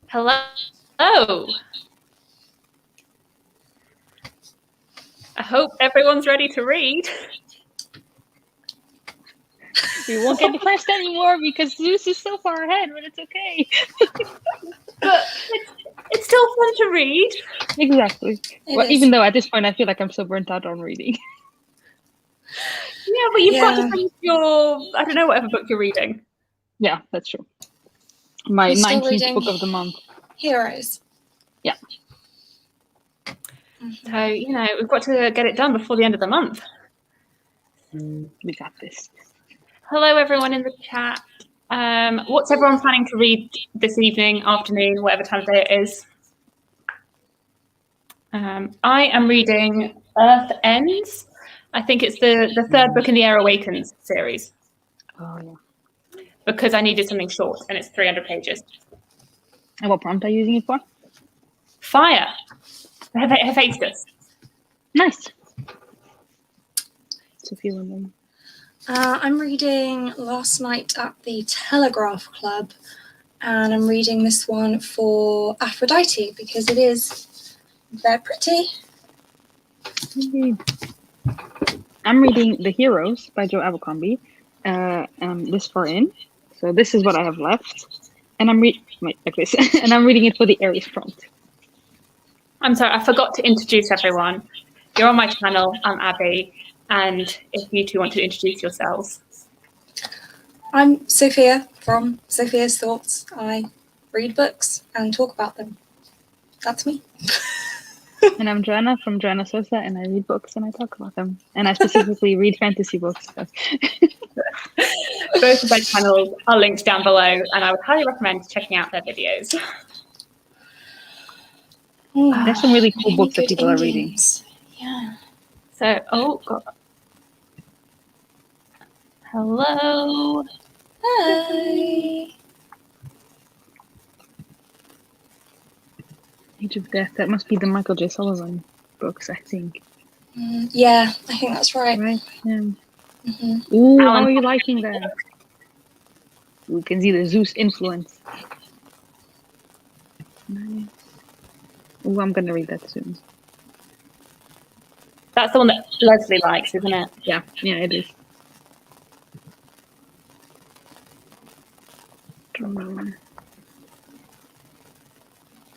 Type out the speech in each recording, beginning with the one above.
Hello. I hope everyone's ready to read. We won't get depressed anymore because Zeus is so far ahead, but it's okay. But it's still fun to read. Exactly. Even though at this point I feel like I'm so burnt out on reading. Yeah, but you've got to finish your, I don't know, whatever book you're reading. Yeah, that's true. My 19th book of the month. Heroes. Yeah. So, we've got to get it done before the end of the month. We got this. Hello, everyone in the chat. What's everyone planning to read this evening, afternoon, whatever time of day it is? I am reading Earth Ends. I think it's the third book in the Air Awakens series. Oh, yeah. Because I needed something short, and it's 300 pages. And what prompt are you using it for? Fire. Hephaestus. Nice. Sophie Women. I'm reading Last Night at the Telegraph Club, and I'm reading this one for Aphrodite because it is very pretty. I'm reading The Heroes by Joe Abercrombie. This far in, so this is what I have left, and I'm reading it for the Aries prompt. I'm sorry, I forgot to introduce everyone. You're on my channel. I'm Abby, and if you two want to introduce yourselves. I'm Sophia from Sophia's Thoughts. I read books and talk about them. That's me. And I'm Joanna from Joanna Sosa, and I read books and I talk about them. And I specifically read fantasy books. So. Both of their channels are linked down below, and I would highly recommend checking out their videos. There's some really cool books that people are reading. Yeah. So, oh god. Hello. Hi. Age of Death. That must be the Michael J. Sullivan books, I think. Yeah, I think that's right. Right. Yeah. Mm-hmm. Ooh, how are you liking that? We can see the Zeus influence. Nice. Ooh, I'm gonna read that soon. That's the one that Leslie likes, isn't it? Yeah, it is.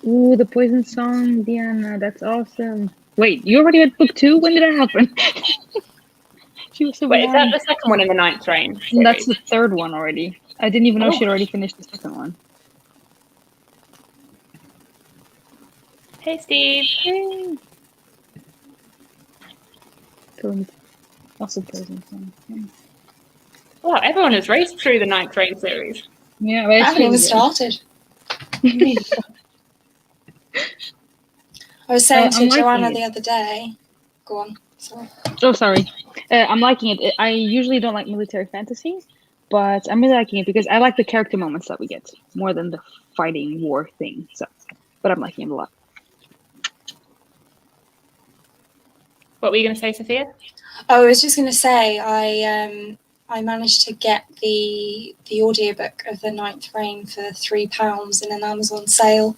Ooh, the Poison Song, Diana, that's awesome. Wait, you already read book 2? When did that happen? She was so Wait, is that behind. the second one in the Ninth Reign series? That's the third one already. I didn't even know she'd already finished the second one. Hey, Steve. Hey. Cool. Also Poison Song. Yeah. Wow, everyone has raced through the Ninth Reign series. Yeah, I haven't even started. I was saying to Joanna the other day. Go on. Sorry. Oh, sorry. I'm liking it. I usually don't like military fantasy, but I'm really liking it because I like the character moments that we get more than the fighting war thing. So, but I'm liking it a lot. What were you going to say, Sophia? Oh, I was just going to say I managed to get the audiobook of the Ninth Reign for £3 in an Amazon sale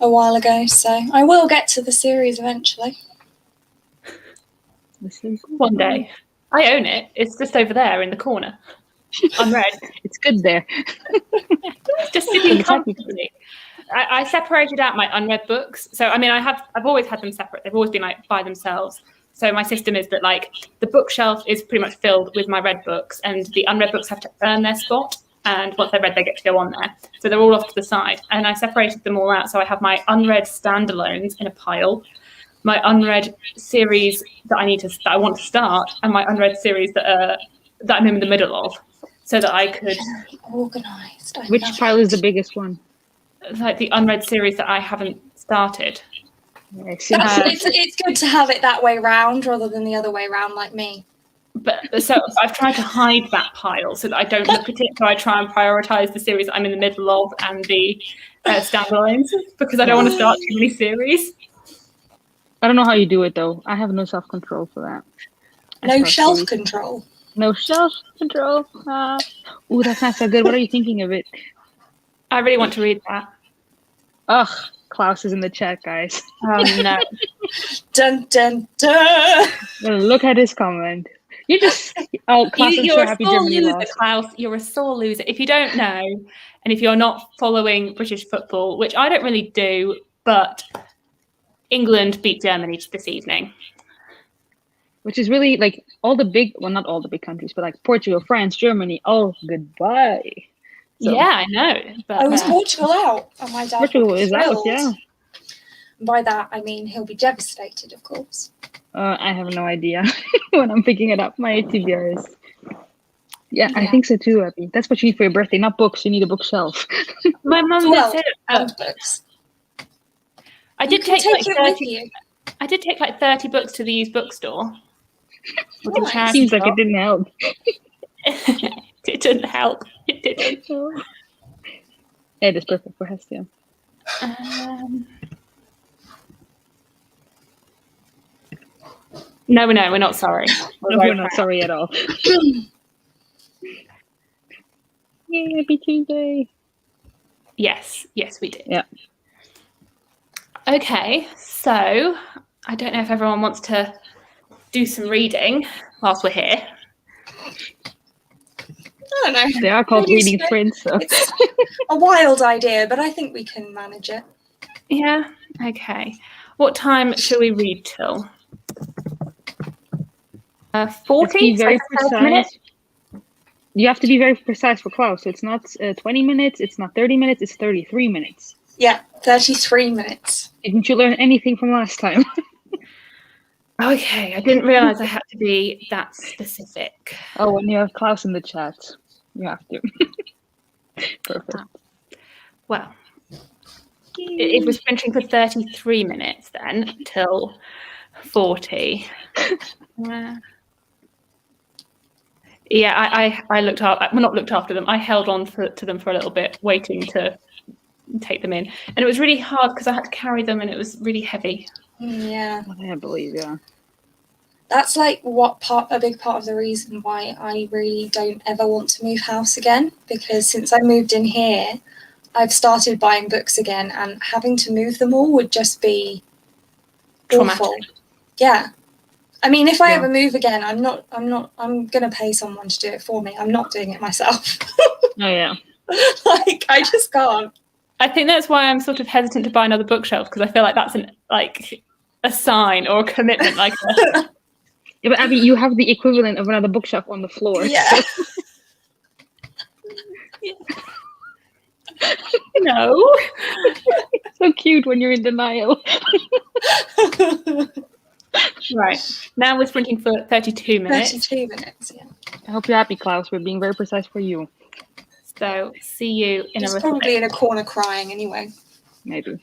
a while ago, so I will get to the series eventually. One day. I own it. It's just over there in the corner. Unread. It's good there. Just sitting comfortably. I separated out my unread books. So, I mean, I've always had them separate. They've always been like by themselves. So my system is that like the bookshelf is pretty much filled with my read books, and the unread books have to earn their spot. And once they're read, they get to go on there. So they're all off to the side. And I separated them all out. So I have my unread standalones in a pile, my unread series that I want to start, and my unread series that I'm in the middle of, so that I could organized. Which pile is the biggest one? Like the unread series that I haven't started. It's good to have it that way round rather than the other way round like me. But so I've tried to hide that pile so that I don't look at it. So I try and prioritize the series I'm in the middle of and the standalones, because I don't want to start too many series. I don't know how you do it though. I have no self-control for that. No shelf control. No shelf control. Ooh, that's not so good. What are you thinking of it? I really want to read that. Ugh, Klaus is in the chat, guys. Oh no. Dun dun dun. Look at his comment. You just Klaus, I'm You're so a happy sore Germany loser, lost. Klaus. You're a sore loser. If you don't know, and if you're not following British football, which I don't really do, but England beat Germany this evening. Which is really like all the big, well, not all the big countries, but like Portugal, France, Germany. Oh, goodbye. So, yeah, I know. But Was Portugal out? And my dad Portugal would be is out, thrilled. yeah. By that, I mean he'll be devastated, of course. I have no idea when I'm picking it up. My TBR is. Yeah, I think so too, Abby. That's what you need for your birthday, not books. You need a bookshelf. my mum did say and books. I did You can take like it 30. with you. I did take like 30 books to the used bookstore. Nice. Seems like it didn't help. It didn't help. It didn't. It is perfect for Hestia. No, we're not sorry. We're not sorry at all. Yay, happy Tuesday. Yes, we did. Yeah. Okay, so I don't know if everyone wants to do some reading whilst we're here. I don't know. They are called reading sprints. So. It's a wild idea, but I think we can manage it. Yeah, okay. What time shall we read till? 40? Be very so precise. minutes? You have to be very precise for Klaus. So it's not 20 minutes, it's not 30 minutes, it's 33 minutes. Yeah, 33 minutes. Didn't you learn anything from last time? Okay, I didn't realise I had to be that specific. Oh, when you have Klaus in the chat, you have to. Perfect. Well, it was printing for 33 minutes then till 40. Yeah, I looked up. Well, not looked after them. I held on to them for a little bit, waiting to take them in, and it was really hard because I had to carry them, and it was really heavy. Yeah, I believe, yeah. That's like a big part of the reason why I really don't ever want to move house again, because since I moved in here, I've started buying books again, and having to move them all would just be Traumatic. awful. Yeah. I mean, if I ever move again, I'm gonna pay someone to do it for me. I'm not doing it myself. Oh yeah. Like, I just can't. I think that's why I'm sort of hesitant to buy another bookshelf, because I feel like that's a sign or a commitment. Like, Yeah, but Abby, you have the equivalent of another bookshelf on the floor. Yeah. So. No. So cute when you're in denial. Right. Now we're sprinting for 32 minutes. 32 minutes, yeah. I hope you're happy, Klaus. We're being very precise for you. So see you in He's a little probably bit. in a corner crying anyway. Maybe.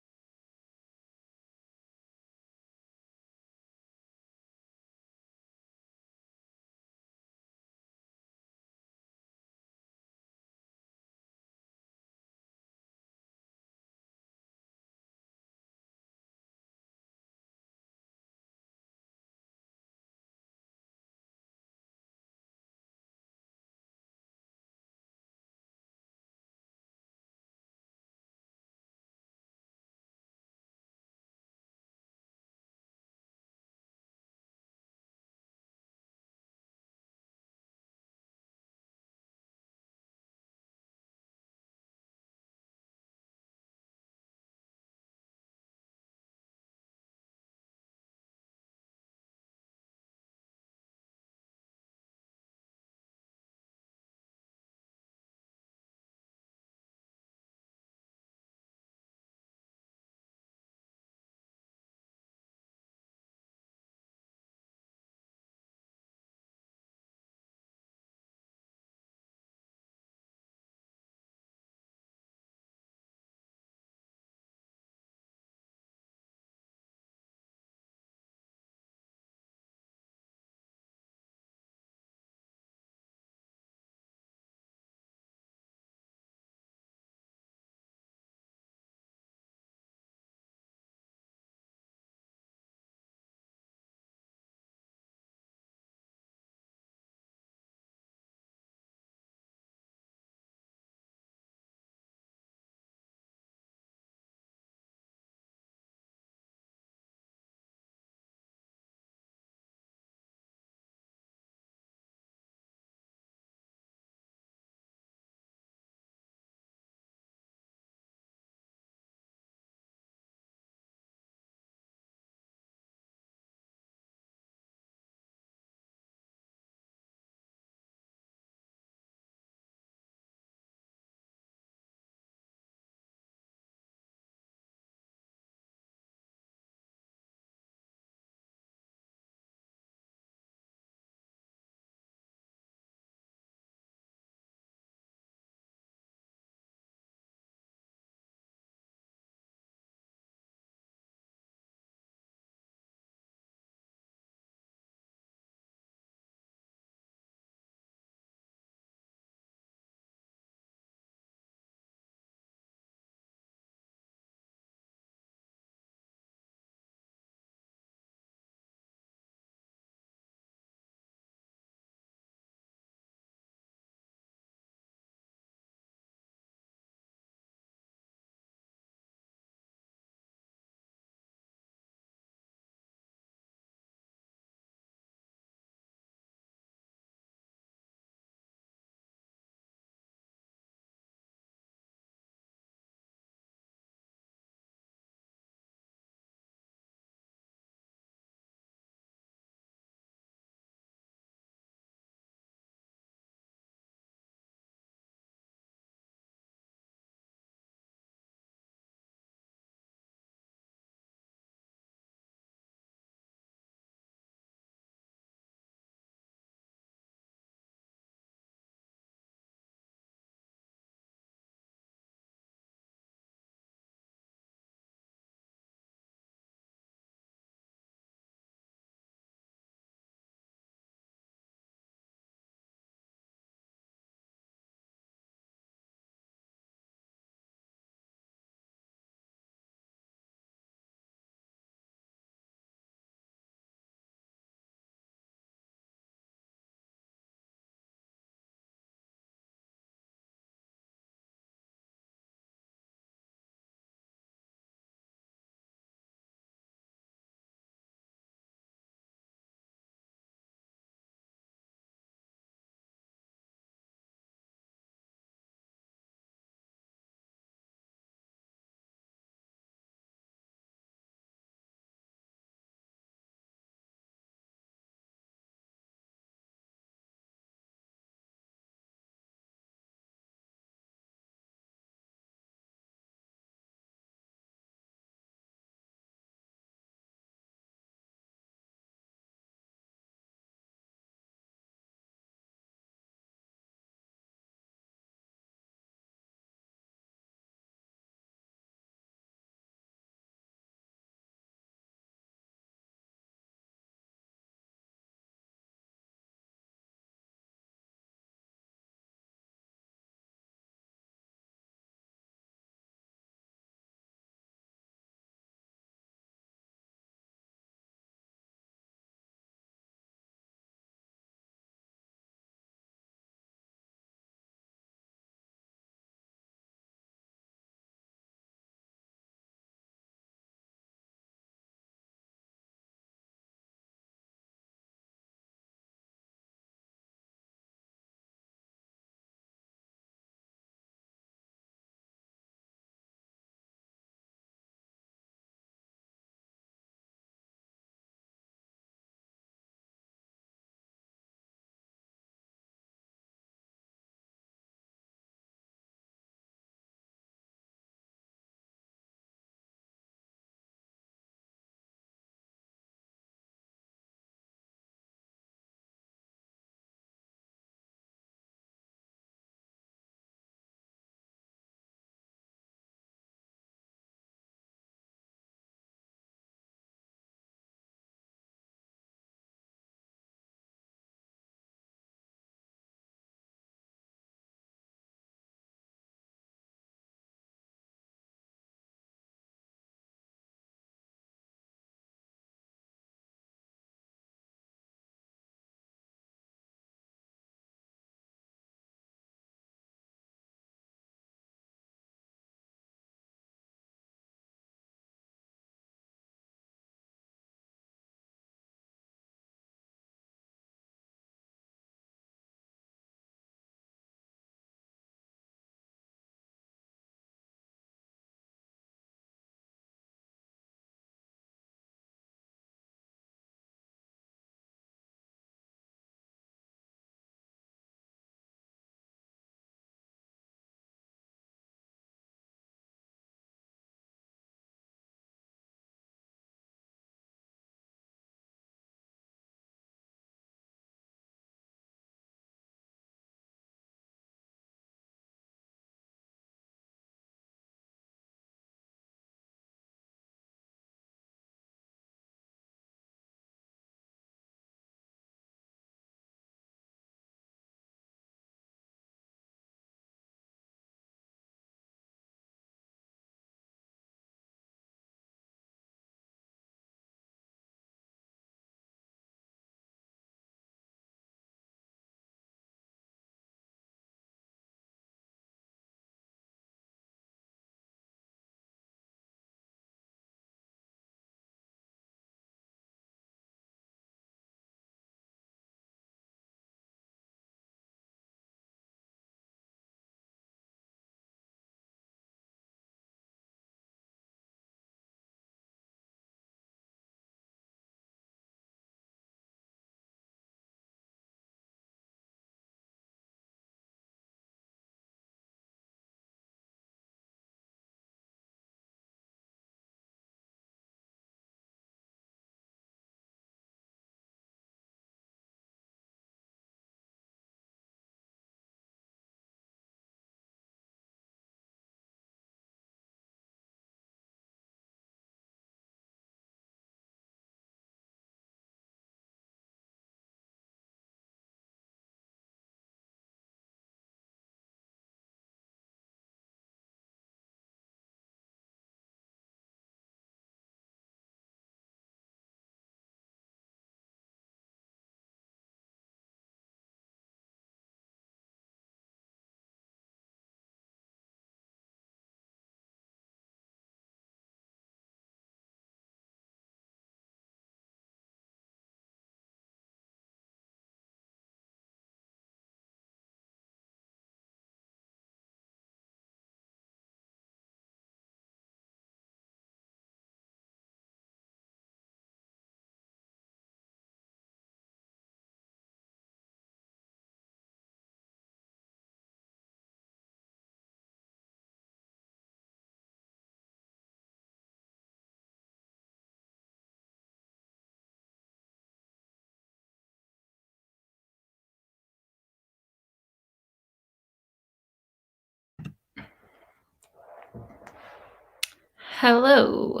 Hello.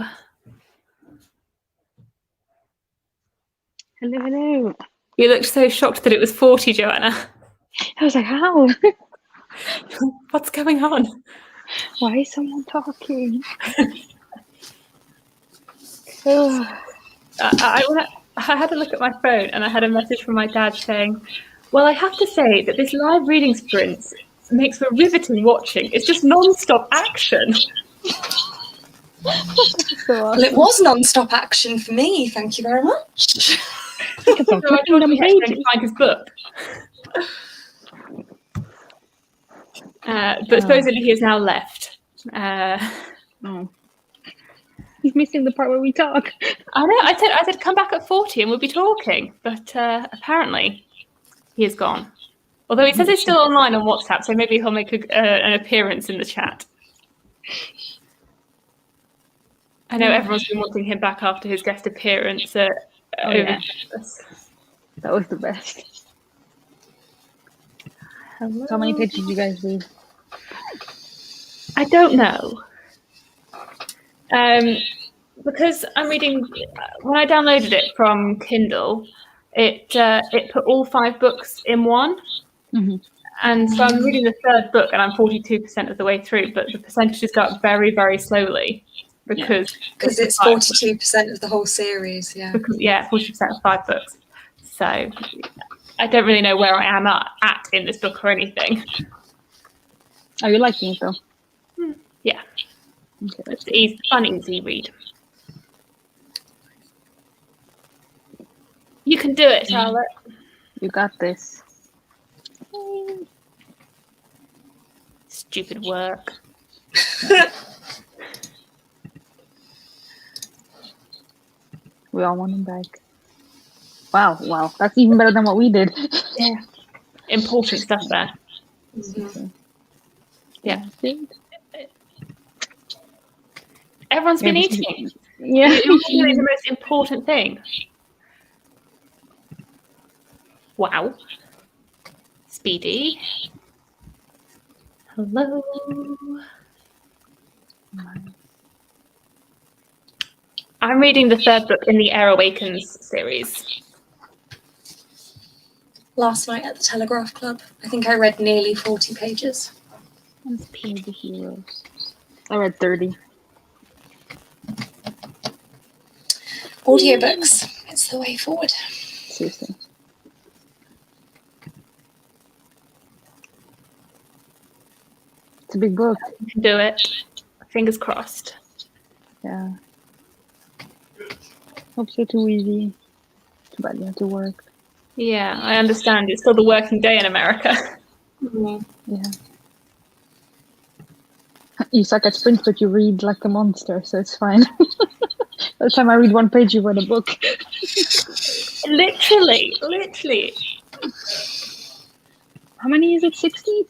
Hello, hello. You looked so shocked that it was 40, Joanna. I was like, how? What's going on? Why is someone talking? Ugh. I had a look at my phone and I had a message from my dad saying, well, I have to say that this live reading sprint makes for riveting watching. It's just non-stop action. Well, it was non-stop action for me. Thank you very much. So I told him he had to find his book. But supposedly he has now left. Oh. He's missing the part where we talk. I know. I said, come back at 40 and we'll be talking. But apparently, he is gone. Although he says he's still online on WhatsApp, so maybe he'll make an appearance in the chat. I know everyone's been wanting him back after his guest appearance over Christmas. That was the best. Hello? How many pages did you guys read? I don't know. Because I'm reading, when I downloaded it from Kindle, it put all 5 books in one. Mm-hmm. And so I'm reading the 3rd book and I'm 42% of the way through, but the percentages go up very, very slowly because it's 42% of the whole series. Yeah. Because 42% of 5 books. So I don't really know where I am at in this book or anything. Are you liking it though? Yeah. Okay. It's easy, fun, easy read. You can do it, Charlotte. You got this. Stupid work. We all want him back. Wow. That's even better than what we did. Yeah. Important stuff there. Mm-hmm. Yeah. Everyone's been eating. Yeah. You're doing the most important thing. Wow. Speedy. Hello. I'm reading the 3rd book in the Air Awakens series. Last night at the Telegraph Club, I think I read nearly 40 pages. The heroes. I read 30. Audiobooks. It's the way forward. Seriously. It's a big book. You can do it. Fingers crossed. Yeah. Hope so too easy. Too bad you have to work. Yeah, I understand. It's still the working day in America. Mm-hmm. Yeah. You suck at sprints, but you read like a monster, so it's fine. By the time I read 1 page, you read a book. Literally. How many is it? 60?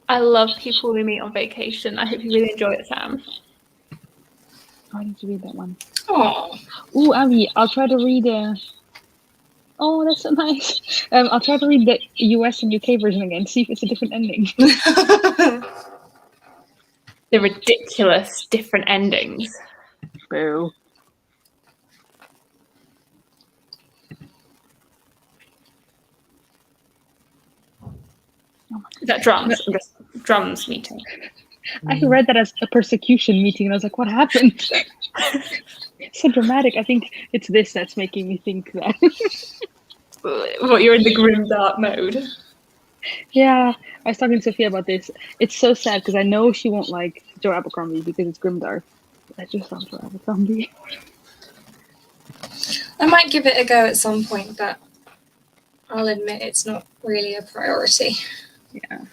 I love people we meet on vacation. I hope you really enjoy it, Sam. I need to read that one. Oh. Ooh, Abby, I'll try to read Oh, that's so nice. I'll try to read the US and UK version again, see if it's a different ending. The ridiculous different endings. Boo. Is that drums? I'm just drums meeting. I read that as a persecution meeting, and I was like, what happened? So dramatic. I think it's this that's making me think that. What, you're in the grim dark mode? Yeah, I was talking to Sophia about this. It's so sad because I know she won't like Joe Abercrombie because it's grimdark. I just love Joe Abercrombie. I might give it a go at some point, but I'll admit it's not really a priority. Yeah.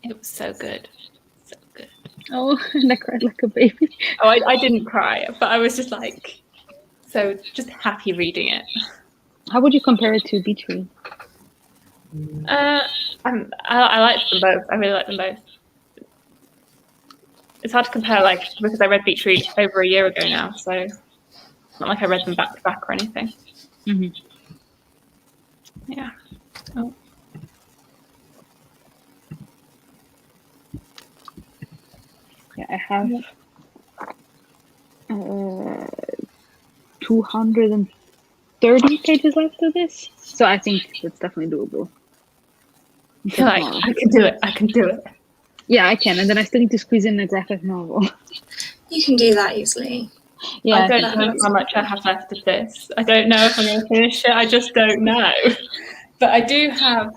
It was so good. So good. Oh, and I cried like a baby. Oh, I didn't cry, but I was just like, so just happy reading it. How would you compare it to Beach Read? I like them both. I really like them both. It's hard to compare, like, because I read Beach Read over a year ago now, so it's not like I read them back to back or anything. Mm-hmm. Yeah. Oh. I have 230 pages left of this, so I think that's definitely doable. You're like, I can do it. I can do it. Yeah, I can, and then I still need to squeeze in a graphic novel. You can do that easily. Yeah, I don't know how much I have left of this. I don't know if I'm going to finish it. I just don't know. But I do have.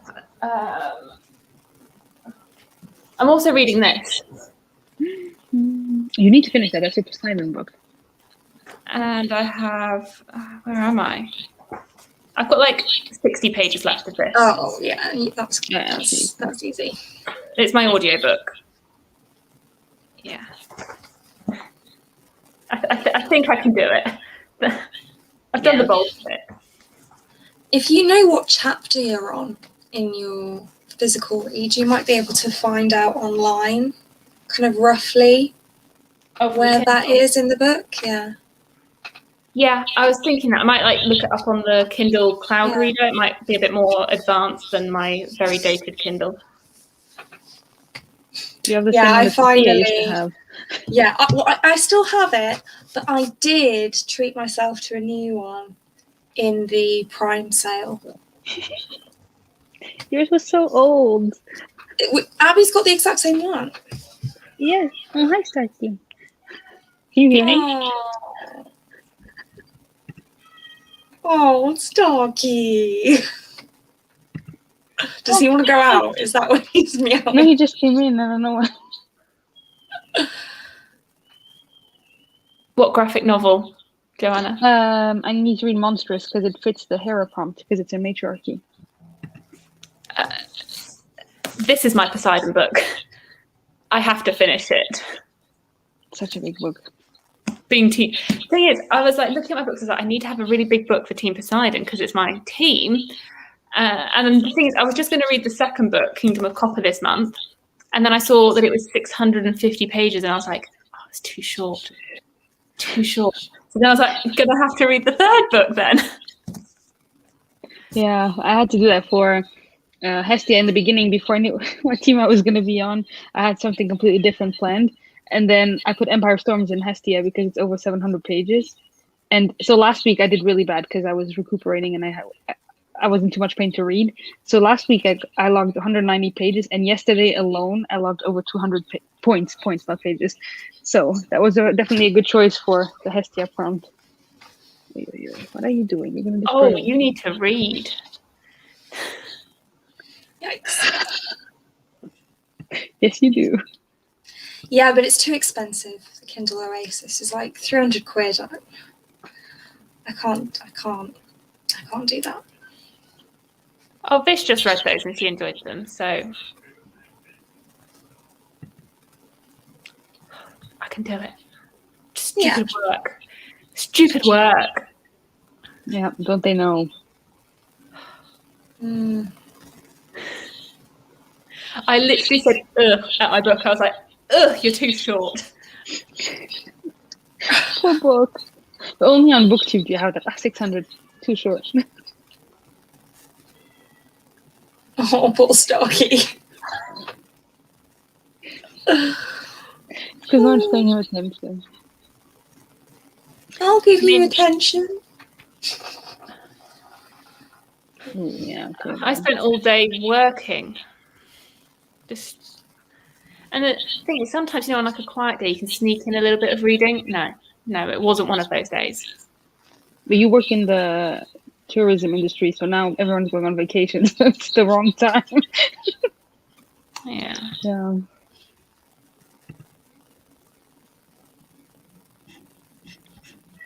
I'm also reading this. You need to finish that. That's your Poseidon book. And I have. Where am I? I've got like 60 pages left of this. Oh, yeah, that's easy. It's my audiobook. Yeah. I think I can do it. I've done the bulk of it. If you know what chapter you're on in your physical read, you might be able to find out online, kind of roughly, where that is in the book. Yeah. Yeah, I was thinking that I might like look it up on the Kindle Cloud Reader. It might be a bit more advanced than my very dated Kindle. You have the same one that Sophia used to have. Yeah, I still have it, but I did treat myself to a new one in the Prime sale. Yours was so old. Abby's got the exact same one. Yes. Oh, hi, Starkey. Can you hear me? Oh, Starkey. Does he want to go out? Is that what he's meowing? No, he just came in. I don't know why. What graphic novel, Joanna? I need to read Monstrous because it fits the Hera prompt because it's a matriarchy. This is my Poseidon book. I have to finish it. Such a big book. Thing is, I was like looking at my books. I was like, I need to have a really big book for Team Poseidon because it's my team. And then the thing is, I was just going to read the second book, Kingdom of Copper, this month, and then I saw that it was 650 pages, and I was like, oh, it's too short. Too short. So then I was like, I'm going to have to read the third book then. Yeah, I had to do that for Hestia in the beginning before I knew what team I was going to be on. I had something completely different planned. And then I put Empire Storms in Hestia because it's over 700 pages. And so last week I did really bad because I was recuperating and I was in too much pain to read. So last week I logged 190 pages, and yesterday alone I logged over 200 points, not pages. So that was definitely a good choice for the Hestia prompt. What are you doing? You're gonna destroy me. You need to read. Yikes. Yes, you do. Yeah, but it's too expensive. The Kindle Oasis is like 300 quid. I can't do that. Oh, Vish just read those and she enjoyed them, so I can do it. Stupid work. Stupid work. Yeah, don't they know? I literally said ugh at my book. I was like, ugh, you're too short. Poor book. But only on BookTube do you have that. 600. Too short. Oh, poor Starkey. It's because no one's playing with him. So. I'll give you attention. Yeah. Okay, I spent all day working. And the thing is, sometimes, on like a quiet day, you can sneak in a little bit of reading. No, it wasn't one of those days. But you work in the tourism industry, so now everyone's going on vacation, so it's the wrong time. Yeah. Yeah.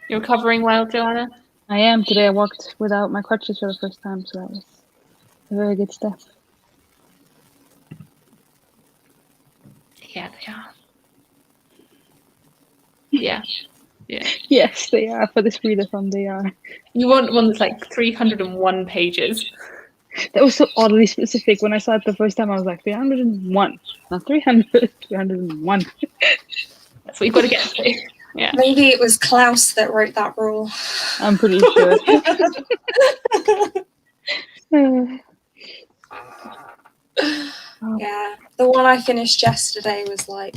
You're recovering well, Joanna? I am. Today I walked without my crutches for the first time, so that was a very good step. Yeah, they are. Yeah. Yeah. Yes, they are. For this readathon, they are. You want one that's like 301 pages. That was so oddly specific. When I saw it the first time, I was like, 301. Not 300, 301. That's what you've got to get to. Yeah. Maybe it was Klaus that wrote that rule. I'm pretty sure. Yeah, the one I finished yesterday was like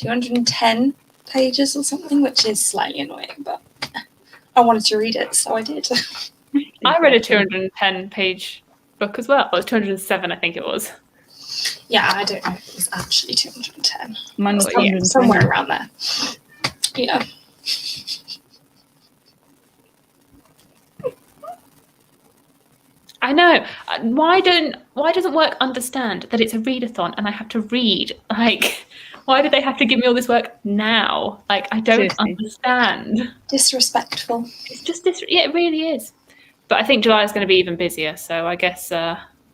210 pages or something, which is slightly annoying, but I wanted to read it, so I did. I read a 210-page book as well. It was 207, I think it was. Yeah, I don't know if it was actually 210. Mine was somewhere around there. Yeah. I know. Why doesn't work understand that it's a readathon and I have to read? Like, why do they have to give me all this work now? Like, I don't understand. Disrespectful. It's just yeah, it really is. But I think July is going to be even busier. So I guess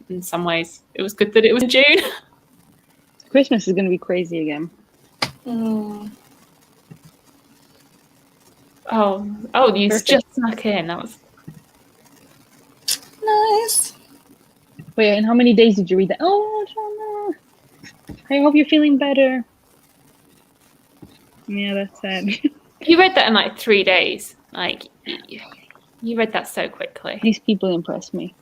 in some ways it was good that it was in June. Christmas is going to be crazy again. Mm. Oh, you just snuck in. That was nice. Wait, and how many days did you read that? Oh, Shauna, I hope you're feeling better. Yeah, that's sad. You read that in like 3 days. Like, you read that so quickly. These people impress me.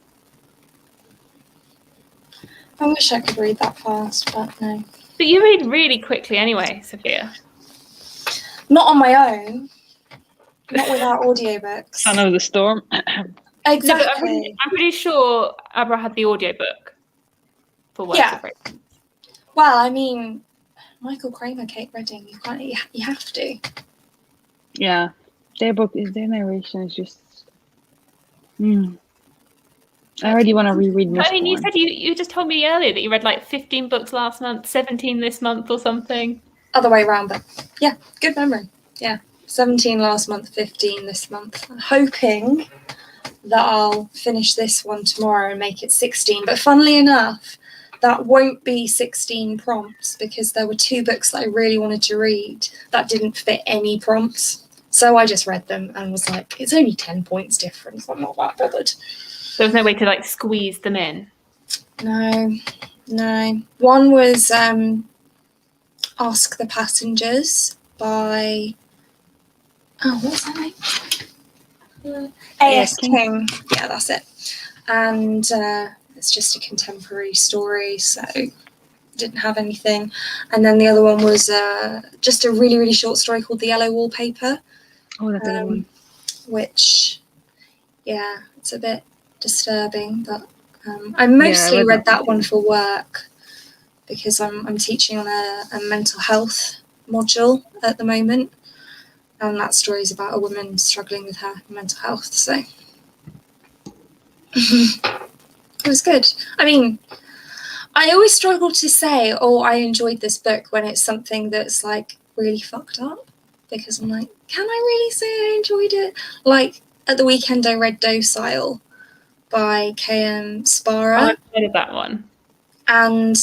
I wish I could read that fast, but no. But you read really quickly anyway, Sophia. Not on my own. Not without audiobooks. Son of the Storm. Exactly. No, I'm pretty sure Abra had the audiobook for Words of Fragrance. Well, I mean, Michael Kramer, Kate Redding, you have to. Yeah. Their narration is just... I already want to reread Mistborn. I mean, you said you just told me earlier that you read like 15 books last month, 17 this month or something. Other way around, but yeah, good memory. Yeah, 17 last month, 15 this month. I'm hoping that I'll finish this one tomorrow and make it 16. But funnily enough, that won't be 16 prompts because there were 2 books that I really wanted to read that didn't fit any prompts. So I just read them and was like, it's only 10 points difference. I'm not that bothered. There was no way to like squeeze them in. No. One was Ask the Passengers by what's that name? A.S. King. Yeah, that's it. And it's just a contemporary story, so didn't have anything. And then the other one was just a really, really short story called The Yellow Wallpaper. Oh, that's the one. Which, yeah, it's a bit disturbing, but I mostly read that one for work because I'm teaching on a mental health module at the moment, and that story is about a woman struggling with her mental health, so it was good. I mean, I always struggle to say, I enjoyed this book when it's something that's like really fucked up, because I'm like, can I really say I enjoyed it? Like at the weekend I read Docile by K.M. Spara. I've heard of that one. And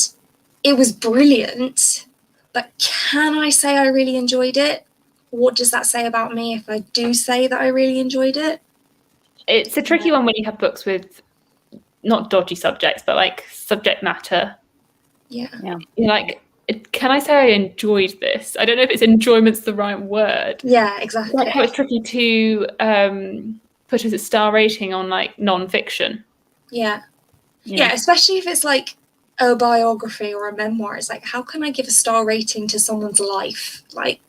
it was brilliant, but can I say I really enjoyed it? What does that say about me if I do say that I really enjoyed it? It's a tricky one when you have books with not dodgy subjects, but like subject matter. Yeah. You're like, can I say I enjoyed this? I don't know if it's enjoyment's the right word. Yeah, exactly. Like how it's tricky to put a star rating on like non-fiction. Yeah, especially if it's like a biography or a memoir. It's like, how can I give a star rating to someone's life? Like,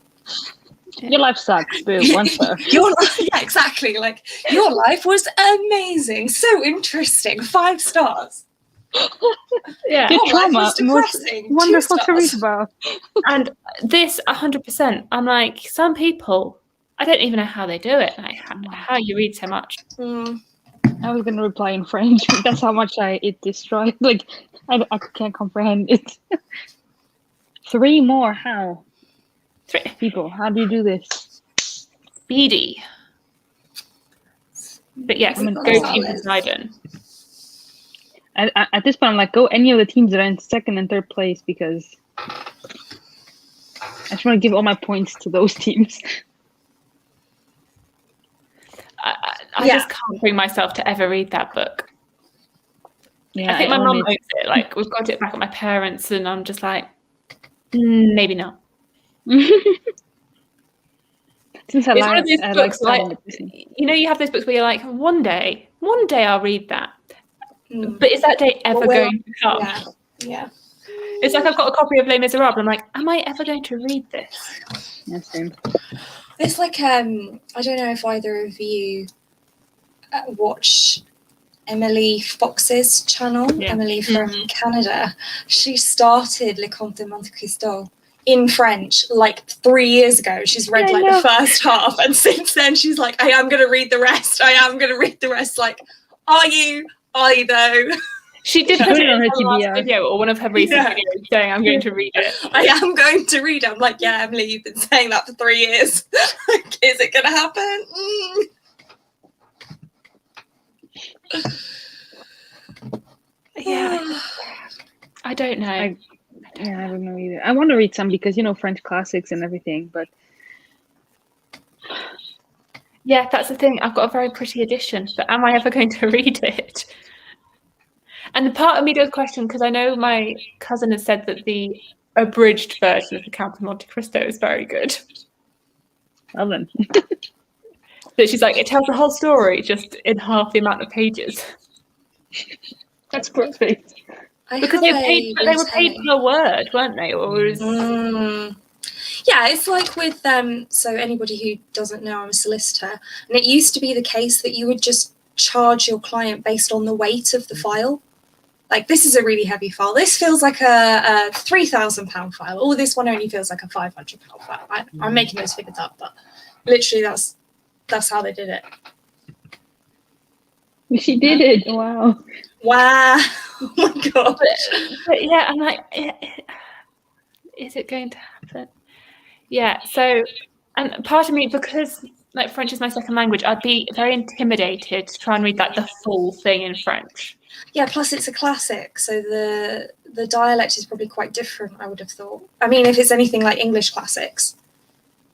your life sucks, boo. 1 star. Your life, yeah, exactly. Like, your life was amazing, so interesting. 5 stars. Yeah, your trauma was depressing. Wonderful to read about. And this 100%. I'm like, some people, I don't even know how they do it. Like how you read so much. I was gonna reply in French. That's how much it destroyed. Like I can't comprehend it. 3 more. How? 3 people. How do you do this? Speedy. But yes, go Team Poseidon. At this point, I'm like, go any of the teams that are in 2nd and 3rd place because I just want to give all my points to those teams. I just can't bring myself to ever read that book. Yeah, I think my mum owns it. Like, we've got it back at my parents', and I'm just like, maybe not. Since it's one of those books, like, you have those books where you're like, one day I'll read that. But is that day ever going to come? Yeah. It's like I've got a copy of Les Miserables. I'm like, am I ever going to read this? Yeah, same. It's like I don't know if either of you watch Emily Fox's channel. Yeah. Emily from Canada. She started Le Comte de Monte Cristo in French like 3 years ago. She's read like the first half, and since then she's like, I am going to read the rest. I am going to read the rest. Like, are you? Are you though? She did put it in her last video or one of her recent videos saying, I'm going to read it. I am going to read it. I'm like, yeah, Emily, you've been saying that for 3 years. Like, is it going to happen? Yeah. I don't know. I don't know either. I want to read some because, French classics and everything, but... Yeah, that's the thing. I've got a very pretty edition, but am I ever going to read it? And the part of me does question, because I know my cousin has said that the abridged version of The Count of Monte Cristo is very good. Well then. But she's like, it tells the whole story just in half the amount of pages. That's perfect. Because they were paid per word, weren't they? Or was... Yeah, it's like with so anybody who doesn't know, I'm a solicitor, and it used to be the case that you would just charge your client based on the weight of the file. Like, this is a really heavy file. This feels like a £3,000 file. Oh, this one only feels like a £500 file. I'm making those figures up, but literally that's how they did it. She did it. Wow. Wow. Oh my god. But yeah, I'm like, is it going to happen? Yeah. So, and part of me, because like French is my second language, I'd be very intimidated to try and read like the full thing in French. Yeah, plus it's a classic, so the dialect is probably quite different, I would have thought. I mean, if it's anything like English classics.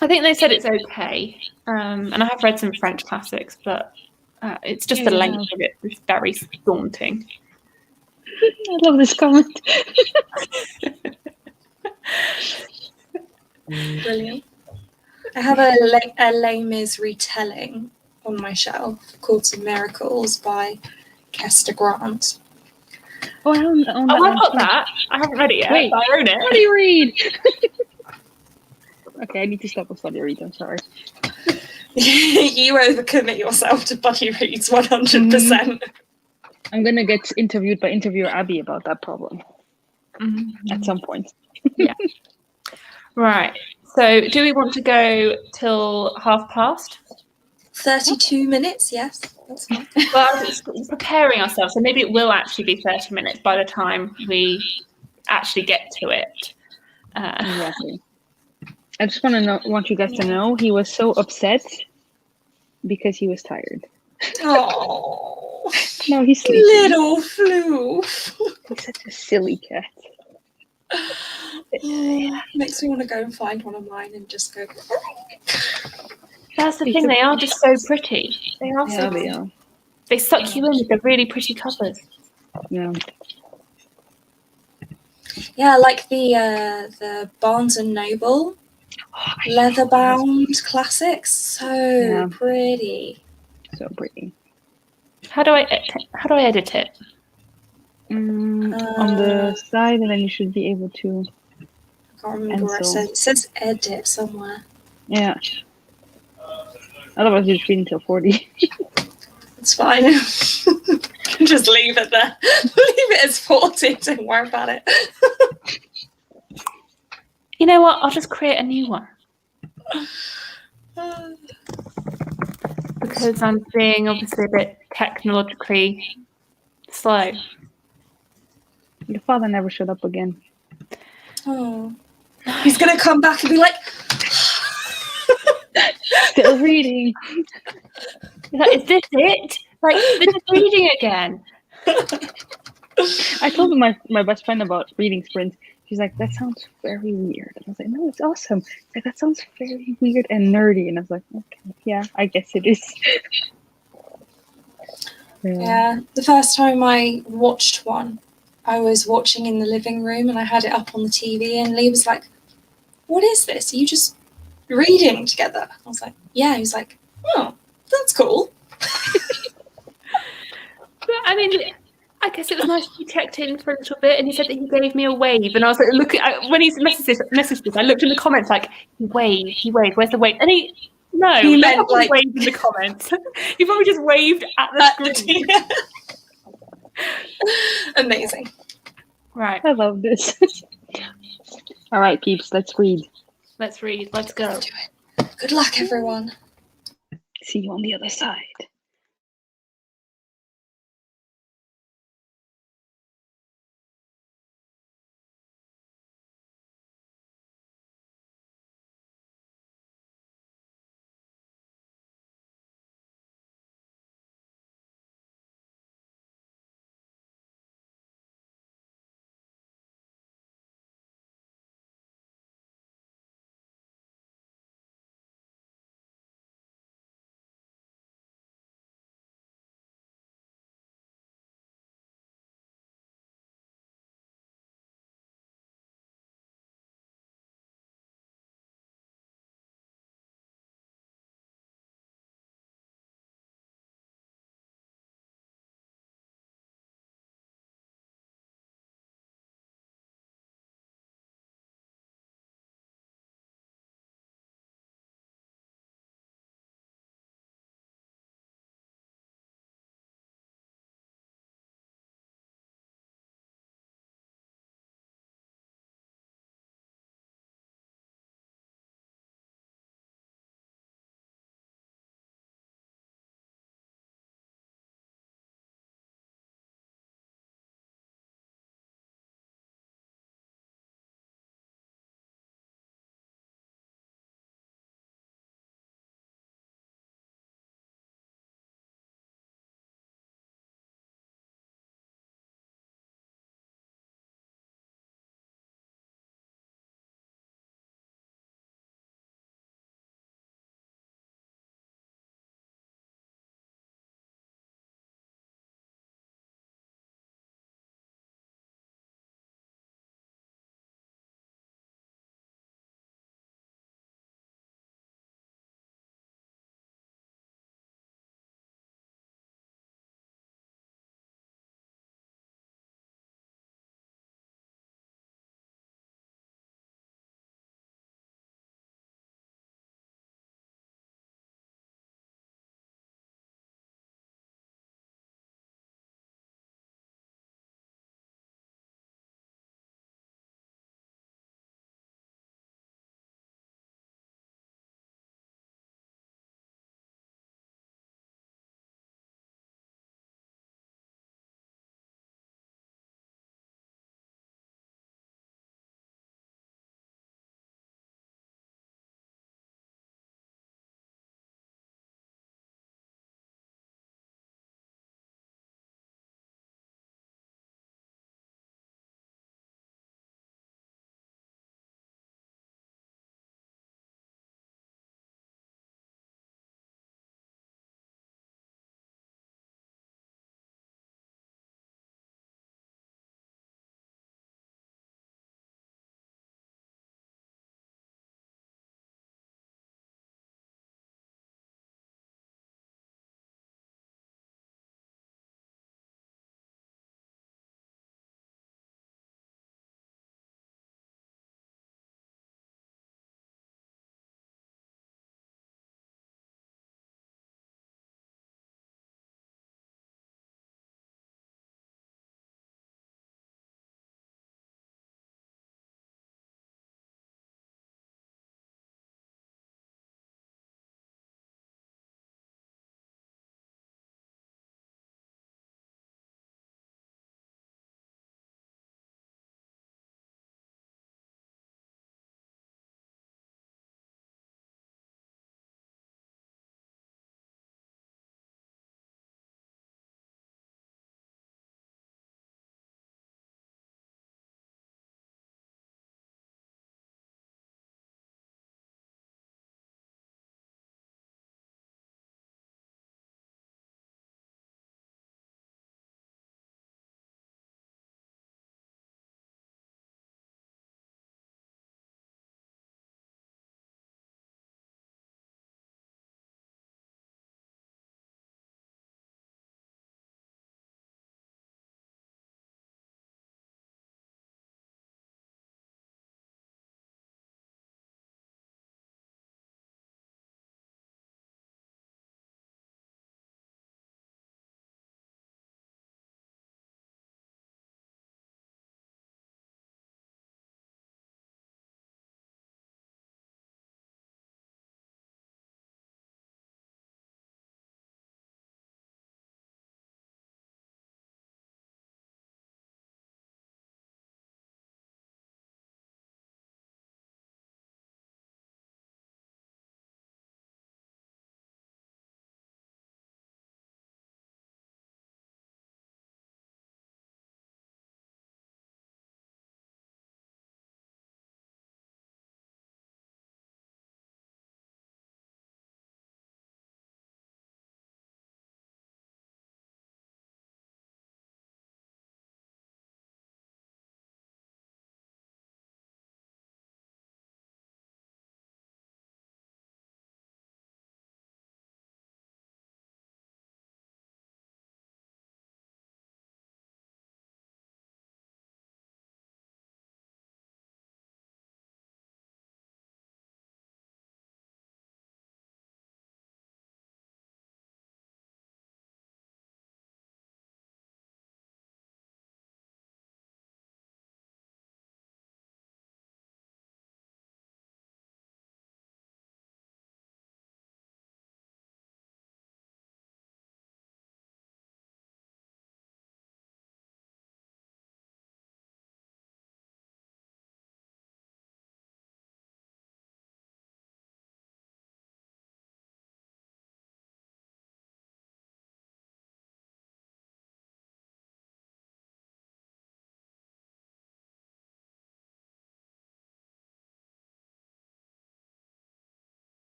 I think they said it's okay. And I have read some French classics, but it's just the length of it is very daunting. I love this comment. Brilliant. I have a Les Mis retelling on my shelf called Some Miracles by Kester Grant. Oh, I own that. I've got that. I haven't read it yet. Wait, I own it. Buddy read. Okay, I need to stop with buddy read. I'm sorry. You overcommit yourself to buddy reads 100%. I'm gonna get interviewed by interviewer Abby about that problem at some point. Yeah. Right. So, do we want to go till past? 32 minutes, yes. That's fine. Well, it's preparing ourselves, so maybe it will actually be 30 minutes by the time we actually get to it. Exactly. I just want you guys to know he was so upset because he was tired. Oh, no, he's sleeping. Little Floof. He's such a silly cat. Makes me want to go and find one of mine and just go. That's the thing; they are just so pretty. They are so. They are. They suck you in with the really pretty covers. Yeah. Yeah, like the Barnes and Noble leather-bound classics. So pretty. So pretty. How do I edit it? On the side, and then you should be able to. I can't remember where it says. It says edit somewhere. Yeah. Otherwise, you're just reading till 40. It's fine. Just leave it there. Leave it as 40. Don't worry about it. You know what? I'll just create a new one. Because I'm being obviously a bit technologically slow. Your father never showed up again. Oh. He's going to come back and be like... Still reading. Is this it? Like, they're just reading again. I told my best friend about reading sprints. She's like, that sounds very weird. And I was like, no, it's awesome. She's like, that sounds very weird and nerdy. And I was like, okay, yeah, I guess it is. Yeah, the first time I watched one, I was watching in the living room and I had it up on the TV and Lee was like, what is this? Are you just reading together? I was like, yeah. He was like, oh, that's cool. I mean, I guess it was nice he checked in for a little bit, and he said that he gave me a wave, and I was like, look, when he's messaged this, I looked in the comments like, he waved, where's the wave? And he meant like waved in the comments. He probably just waved at the screen. Amazing. Right. I love this. All right, peeps, let's read. Let's read. Let's go. Let's do it. Good luck, everyone. See you on the other side.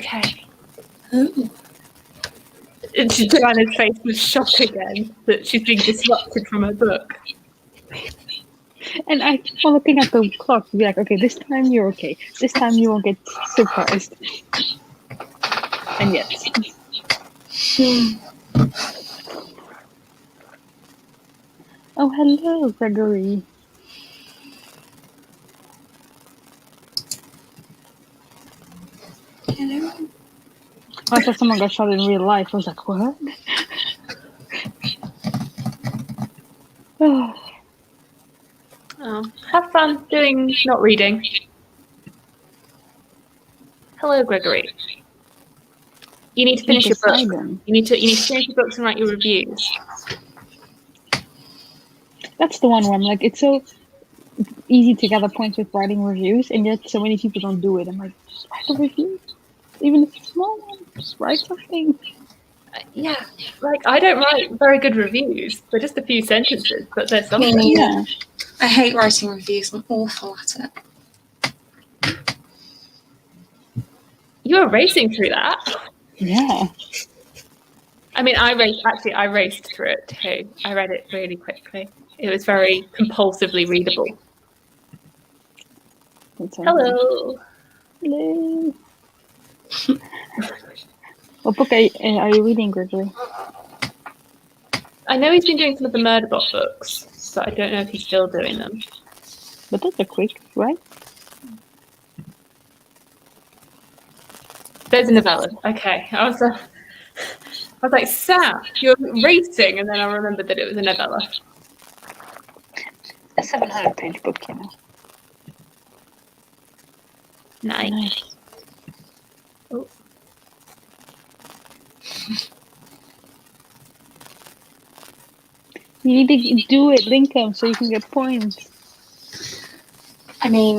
Okay. Ooh. Joanna's face was shock again that she's being disrupted from her book. And I keep on looking at the clock to be like, okay, this time you're okay. This time you won't get surprised. And yet. Oh, hello, Gregory. Hello. I thought someone got shot in real life. I was like, what? Oh, Oh, have fun doing not reading. Hello, Gregory. You need to finish your book. Poseidon. You need to finish your books and write your reviews. That's the one where I'm like, it's so easy to gather points with writing reviews, and yet so many people don't do it. I'm like, just write a review. Even if it's a small one, just write something. Yeah, like I don't write very good reviews. They're just a few sentences, but there's something. Me neither. Yeah. I hate writing reviews. I'm awful at it. You were racing through that. Yeah. I mean, I raced through it too. I read it really quickly. It was very compulsively readable. Hello. Hello. What book are you reading, Gregory? I know he's been doing some of the Murderbot books, but I don't know if he's still doing them. But those are quick, right? There's a novella. Okay. I was like, Sam, you're racing, and then I remembered that it was a novella. A 700-page book, you know. Nice. Oh. You need to do it, link them, so you can get points. I mean,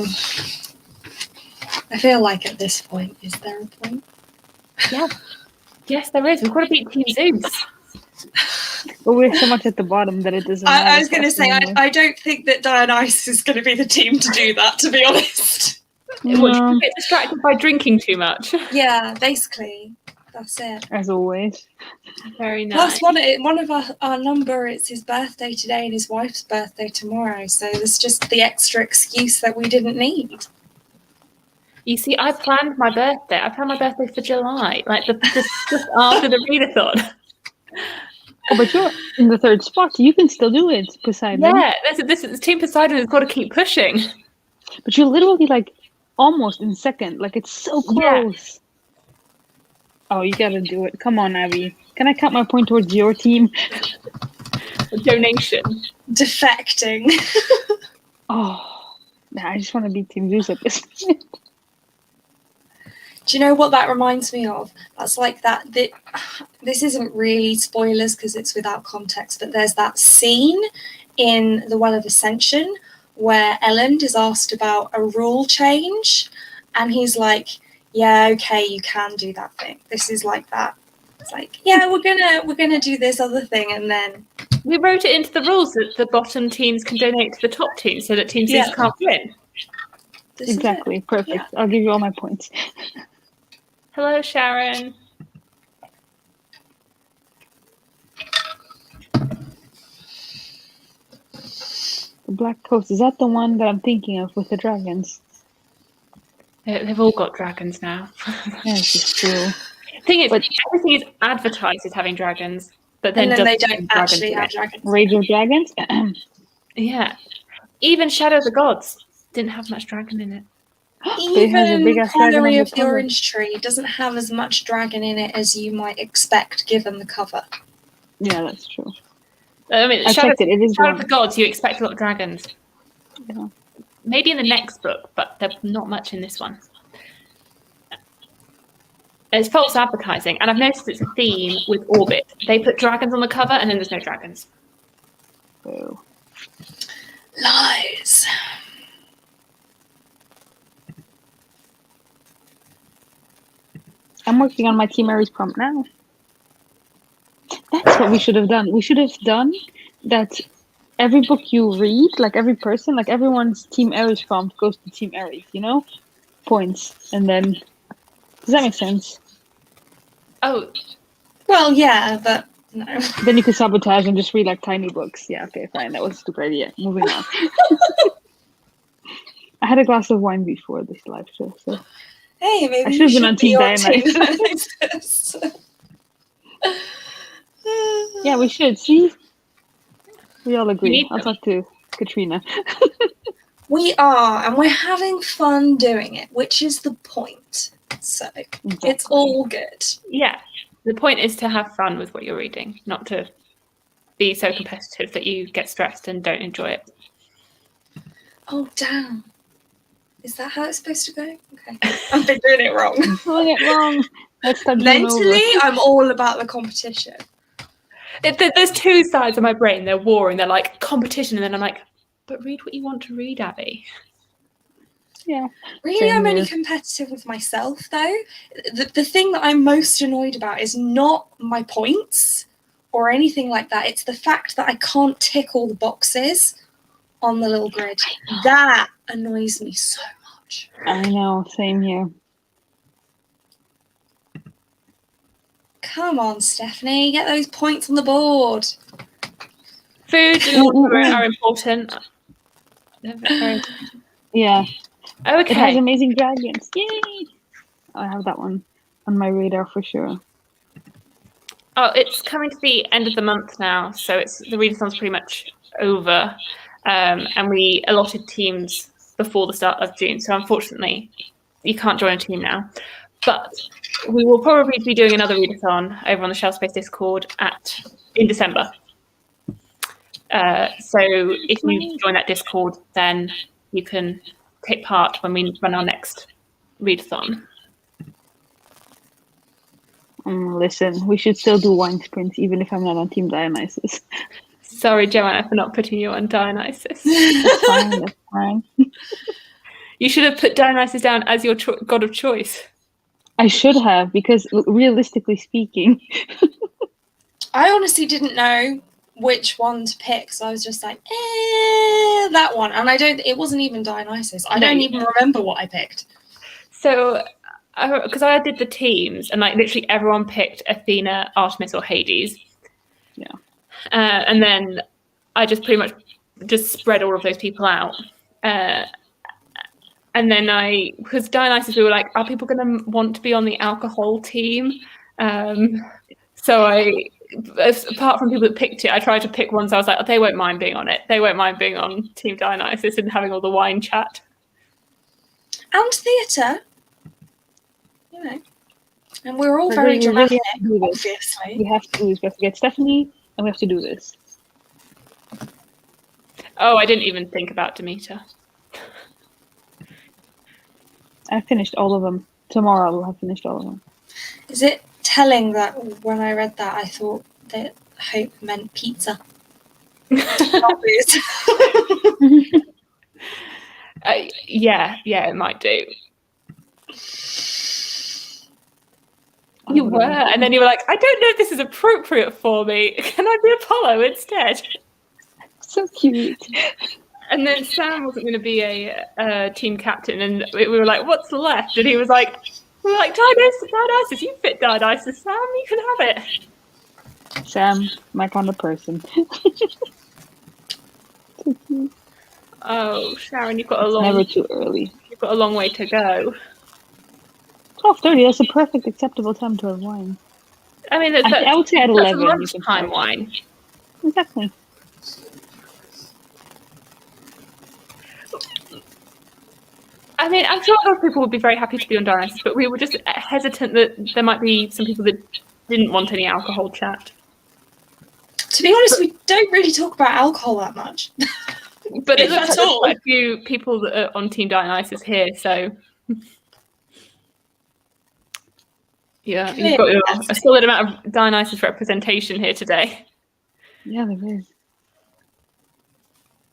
I feel like at this point, is there a point? Yeah. Yes, there is. We've got to beat Team Zeus. But we're so much at the bottom that it doesn't matter. I was going to say, I don't think that Dionysus is going to be the team to do that, to be honest. What, you get distracted by drinking too much? Yeah, basically. That's it. As always. Very nice. Plus, one of our number, it's his birthday today and his wife's birthday tomorrow. So there's just the extra excuse that we didn't need. You see, I planned my birthday. I planned my birthday for July, like just after the readathon. Oh, but you're in the third spot. You can still do it, Poseidon. Yeah, this Team Poseidon has got to keep pushing. But you're literally like almost in second. Like it's so close. Yeah. Oh, you gotta do it. Come on, Abby. Can I count my point towards your team? A donation. Defecting. Oh, nah, I just want to beat Team Zeus at this point. Do you know what that reminds me of? That's like that. This isn't really spoilers because it's without context, but there's that scene in The Well of Ascension where Elend is asked about a rule change, and he's like, "Yeah, okay, you can do that thing." This is like that. It's like, "Yeah, we're gonna do this other thing," and then we wrote it into the rules that the bottom teams can donate to the top teams, so that Team Zeus can't win. Exactly, perfect. Yeah. I'll give you all my points. Hello, Sharon. The Black Coast, is that the one that I'm thinking of with the dragons? They've all got dragons now. Yes, it's true. The thing is, everything is advertised as having dragons, but then they don't actually have dragons. Rage of Dragons? Yeah. Even Shadow of the Gods didn't have much dragon in it. Even Colony of the Orange Tree doesn't have as much dragon in it as you might expect given the cover. Yeah, that's true. I mean, Shadow of the Gods, you expect a lot of dragons. Yeah. Maybe in the next book, but there's not much in this one. It's false advertising, and I've noticed it's a theme with Orbit. They put dragons on the cover, and then there's no dragons. Oh. Lies. I'm working on my Team Aries prompt now. That's what we should have done. We should have done that every book you read, like every person, like everyone's Team Aries prompt goes to Team Aries, you know? Points. And then Does that make sense? Oh, Well, yeah, but no. Then you could sabotage and just read like tiny books. Yeah, okay, fine. That was a stupid idea. Moving on. I had a glass of wine before this live show, so Hey, maybe I you should have should been on be Team on Team Dionysus. Dionysus. Yeah, we should. See? We all agree. need I'll them. talk to Katrina. We are, and we're having fun doing it, which is the point. So it's all good. yeah. The point is to have fun with what you're reading, not to be so competitive that you get stressed and don't enjoy it. Oh, damn. Is that how it's supposed to go? Okay. I've been doing it wrong. Doing it wrong. Let's start doing Mentally, over. I'm all about the competition. There's two sides of my brain. They're warring. They're like competition, and then I'm like, but read what you want to read, Abby. Yeah. Really, Same I'm only here. competitive with myself, though. The thing that I'm most annoyed about is not my points or anything like that. It's the fact that I can't tick all the boxes on the little grid. That annoys me so much. I know. Same here. Come on, Stephanie, get those points on the board. Food and water are important. They're very- Yeah. Oh, It has okay. amazing dragons. Yay! I have that one on my radar for sure. Oh, it's coming to the end of the month now, so it's the readathon's pretty much over, and we allotted teams before the start of June. So unfortunately, you can't join a team now. But we will probably be doing another readathon over on the Shelf Space Discord in December. So if you join that Discord, then you can take part when we run our next readathon. Listen, we should still do wine sprints, even if I'm not on Team Dionysus. Sorry, Joanna, for not putting you on Dionysus. That's fine. That's fine. You should have put Dionysus down as your god of choice. I should have, because realistically speaking, I honestly didn't know which one to pick, so I was just like, that one. And it wasn't even Dionysus. I don't even remember what I picked. So, because I did the teams, and like literally everyone picked Athena, Artemis, or Hades. Yeah. And then I just pretty much just spread all of those people out. And then because Dionysus, we were like, are people going to want to be on the alcohol team? So apart from people that picked it, I tried to pick ones I was like, oh, they won't mind being on it. They won't mind being on Team Dionysus and having all the wine chat. And theatre. You know. And we're all very dramatic, obviously. We have to do this. We have to get Stephanie, and we have to do this. Oh, I didn't even think about Demeter. I finished all of them. Tomorrow I will have finished all of them. Is it telling that when I read that, I thought that hope meant pizza? Not booze. Yeah, it might do. You were, and then you were like, I don't know if this is appropriate for me. Can I be Apollo instead? So cute. And then Sam wasn't going to be a team captain, and we were like, what's left? And he was like, Dionysus, you fit Dionysus, Sam, you can have it. Sam, my kind of person. Oh, Sharon, you've got Never too early. You've got a long way to go. 12:30. That's a perfect, acceptable time to have wine. I mean, I would say at 11. That's lunchtime wine. Exactly. I mean, I'm sure a lot of people would be very happy to be on Dionysus, but we were just hesitant that there might be some people that didn't want any alcohol chat. To be honest, we don't really talk about alcohol that much. But it looks like there's all. quite a few people that are on Team Dionysus here, so yeah, you've got a solid amount of Dionysus representation here today. Yeah, there is.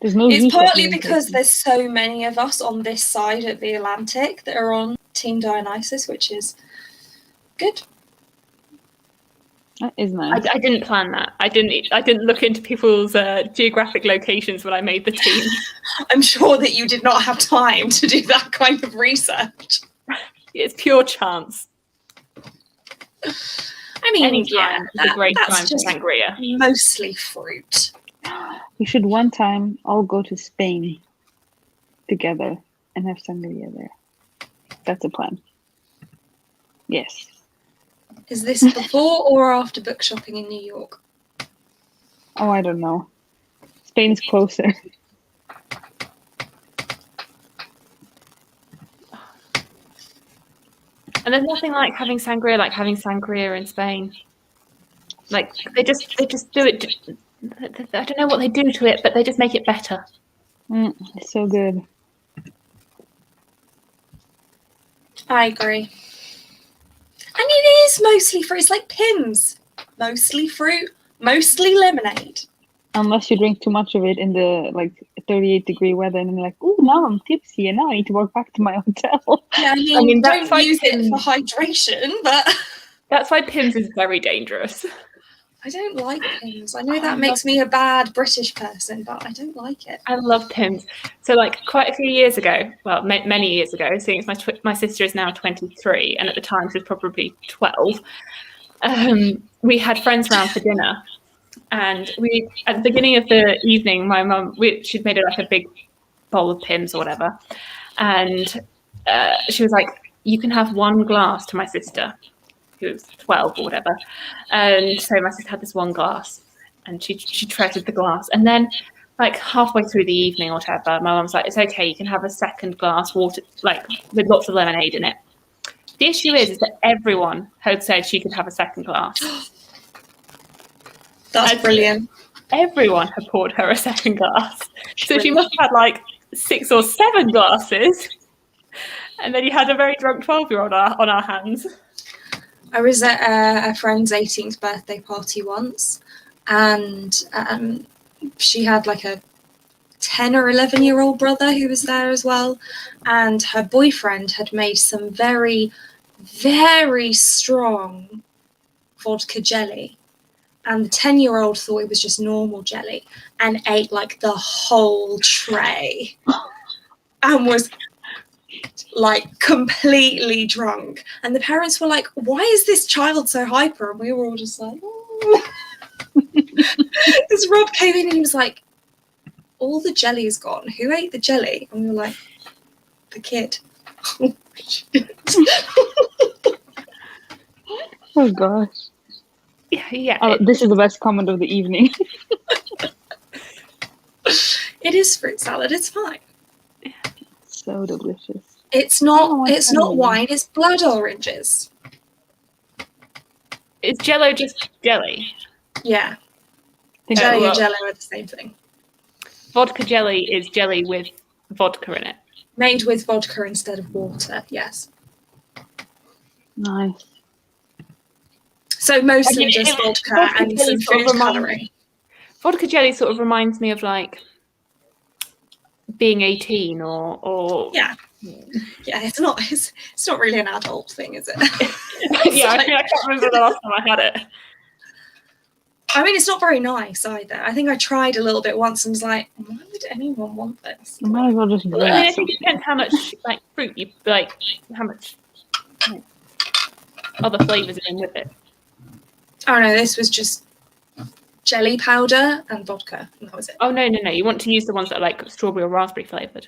There's no. It's partly because there's so many of us on this side of the Atlantic that are on Team Dionysus, which is good. That is nice. I didn't plan that. I didn't look into people's geographic locations when I made the team. I'm sure that you did not have time to do that kind of research. It's pure chance. I mean, Anytime is a great that's time for just sangria. mostly fruit. We should one time all go to Spain together and have sangria there. That's a plan. Yes. Is this before or after book shopping in New York? Oh, I don't know. Spain's closer. And there's nothing like having sangria in Spain. Like they just do it. I don't know what they do to it, but they just make it better. It's so good. I agree. And it is mostly fruit. It's like Pimm's. Mostly fruit, mostly lemonade. Unless you drink too much of it in the 38-degree weather, and you're like, "Oh, now I'm tipsy, and now I need to walk back to my hotel." Yeah, I mean that's don't use it for hydration, but that's why Pimm's is very dangerous. I don't like Pimm's. I know that makes me a bad British person, but I don't like it. I love Pimm's. So, like, quite a few years ago, well, many years ago, seeing as my sister is now 23, and at the time she was probably 12, we had friends round for dinner. And at the beginning of the evening, my mum, she'd made it like a big bowl of Pimm's or whatever. And she was like, "You can have one glass," to my sister, who was 12 or whatever. And so my sister had this one glass, and she treasured the glass. And then, like, halfway through the evening or whatever, my mum's like, "It's okay, you can have a second glass, water, like, with lots of lemonade in it." The issue is that everyone had said she could have a second glass. That's brilliant. Everyone had poured her a second glass. So she must have had like 6 or 7 glasses. And then you had a very drunk 12-year-old on our hands. I was at a friend's 18th birthday party once, and she had like a 10 or 11-year-old brother who was there as well. And her boyfriend had made some very, very strong vodka jelly. And the 10-year-old thought it was just normal jelly and ate like the whole tray and was like completely drunk. And the parents were like, "Why is this child so hyper?" And we were all just like, "Oh." This Rob came in and he was like, "All the jelly is gone. Who ate the jelly?" And we were like, "The kid." Oh gosh. Yeah. Oh, this is the best comment of the evening. It is fruit salad. It's fine. So delicious. It's not. It's not wine. It's blood oranges. Is Jello just jelly? Yeah. Think Jelly and Jello are the same thing. Vodka jelly is jelly with vodka in it. Made with vodka instead of water. Yes. Nice. So mostly just vodka and some food colouring. Vodka jelly sort of reminds me of like being 18 or Yeah. Yeah, it's not really an adult thing, is it? Yeah, I can't remember the last time I had it. I mean, it's not very nice either. I think I tried a little bit once and was like, why would anyone want this? You might as well just drink. I mean, I think it depends how much like fruit you like, how much other flavours are in with it. Oh no, this was just jelly powder and vodka, and that was it. Oh no! You want to use the ones that are like strawberry or raspberry flavoured.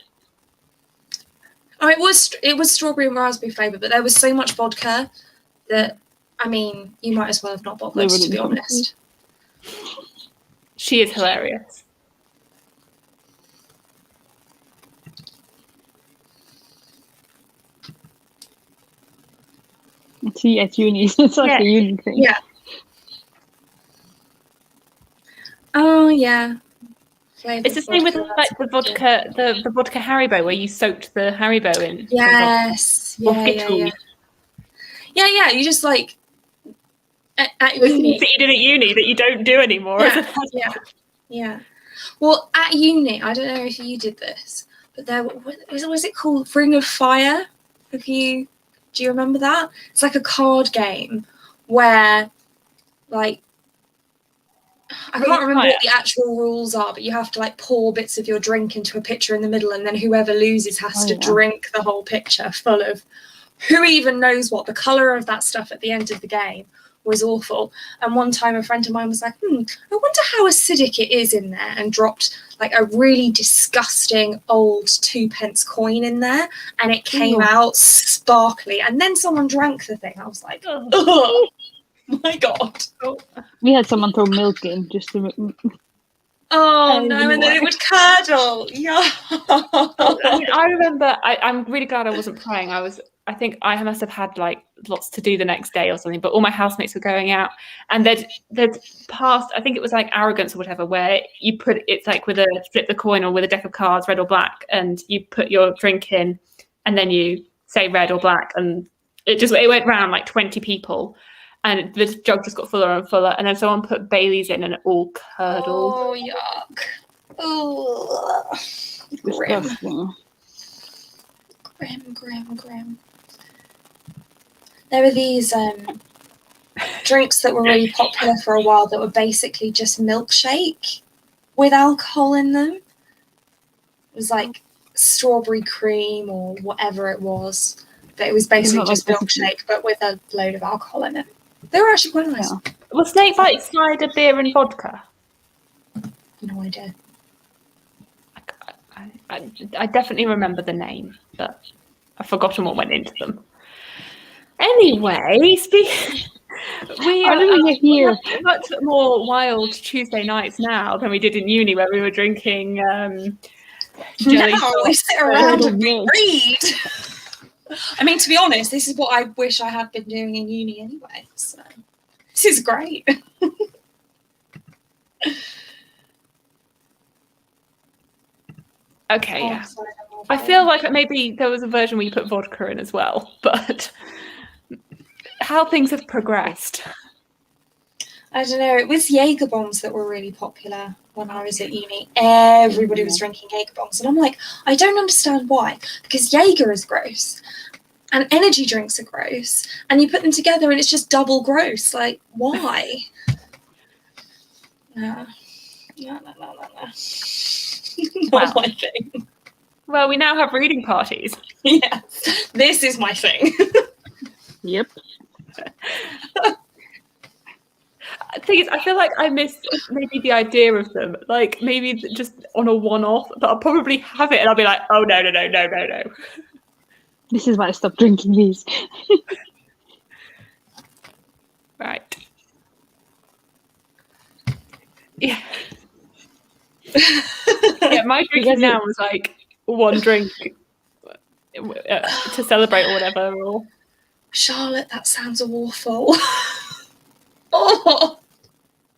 Oh, it was strawberry and raspberry flavoured, but there was so much vodka that, I mean, you might as well have not bothered, to be honest. She is hilarious. See, at uni, it's like a uni thing. Yeah. Oh yeah. It's the same with like the vodka, the vodka Haribo, where you soaked the Haribo in. Yes. Yeah. You just like at uni. That you did at uni that you don't do anymore. Yeah. Well, at uni, I don't know if you did this, but there was it called Ring of Fire? Do you remember that? It's like a card game where, like, I can't remember what the actual rules are, but you have to like pour bits of your drink into a pitcher in the middle, and then whoever loses has to drink the whole pitcher full of who even knows what? The colour of that stuff at the end of the game was awful. And one time a friend of mine was like, I wonder how acidic it is in there, and dropped like a really disgusting old 2p coin in there, and it came out sparkly. And then someone drank the thing. I was like, oh my God. We had someone throw milk in just to. Oh no, and then it would curdle. Yeah. I remember, I'm really glad I wasn't praying. I think I must have had like lots to do the next day or something, but all my housemates were going out, and they'd passed, I think it was like arrogance or whatever, where you put, it's like with a flip the coin or with a deck of cards, red or black, and you put your drink in and then you say red or black, and it went round like 20 people. And the jug just got fuller and fuller, and then someone put Bailey's in, and it all curdled. Oh yuck! Oh, grim, grim. There were these drinks that were really popular for a while that were basically just milkshake with alcohol in them. It was like strawberry cream or whatever it was, but it was basically just milkshake, but with a load of alcohol in it. They were actually quite nice. Yeah. Was Snakebite cider, beer, and vodka? No idea. I definitely remember the name, but I've forgotten what went into them. Anyway, we have much more wild Tuesday nights now than we did in uni, where we were drinking jelly now we sit around and we read. I mean, to be honest, this is what I wish I had been doing in uni anyway. So this is great. Okay, yeah. I feel like maybe there was a version where you put vodka in as well, but how things have progressed. I don't know. It was Jaeger bombs that were really popular when I was at uni. Everybody was drinking Jaeger bombs, and I'm like, I don't understand why. Because Jaeger is gross, and energy drinks are gross, and you put them together, and it's just double gross. Like, why? No. Not my thing. Well, we now have reading parties. Yes, this is my thing. Yep. The thing is, I feel like I miss maybe the idea of them, like maybe just on a one-off, but I'll probably have it and I'll be like, oh, no. This is why I stopped drinking these. Right. Yeah. Yeah, my drinking now was like one drink to celebrate or whatever. Or... Charlotte, that sounds awful.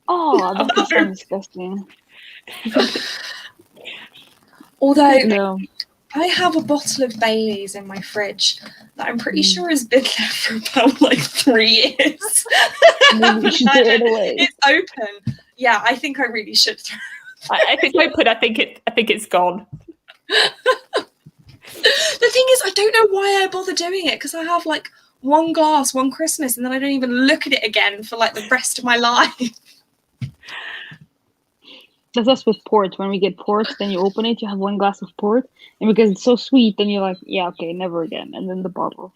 Oh, that sounds disgusting. Although I have a bottle of Bailey's in my fridge that I'm pretty sure has been there for about like 3 years. Maybe you should throw it away. It's open. Yeah, I think I really should throw it. If it's open, I think it's gone. The thing is, I don't know why I bother doing it, because I have like one glass one Christmas and then I don't even look at it again for like the rest of my life. That's us with port. When we get port, then you open it, you have one glass of port, and because it's so sweet, then you're like, yeah, okay, never again. And then the bottle.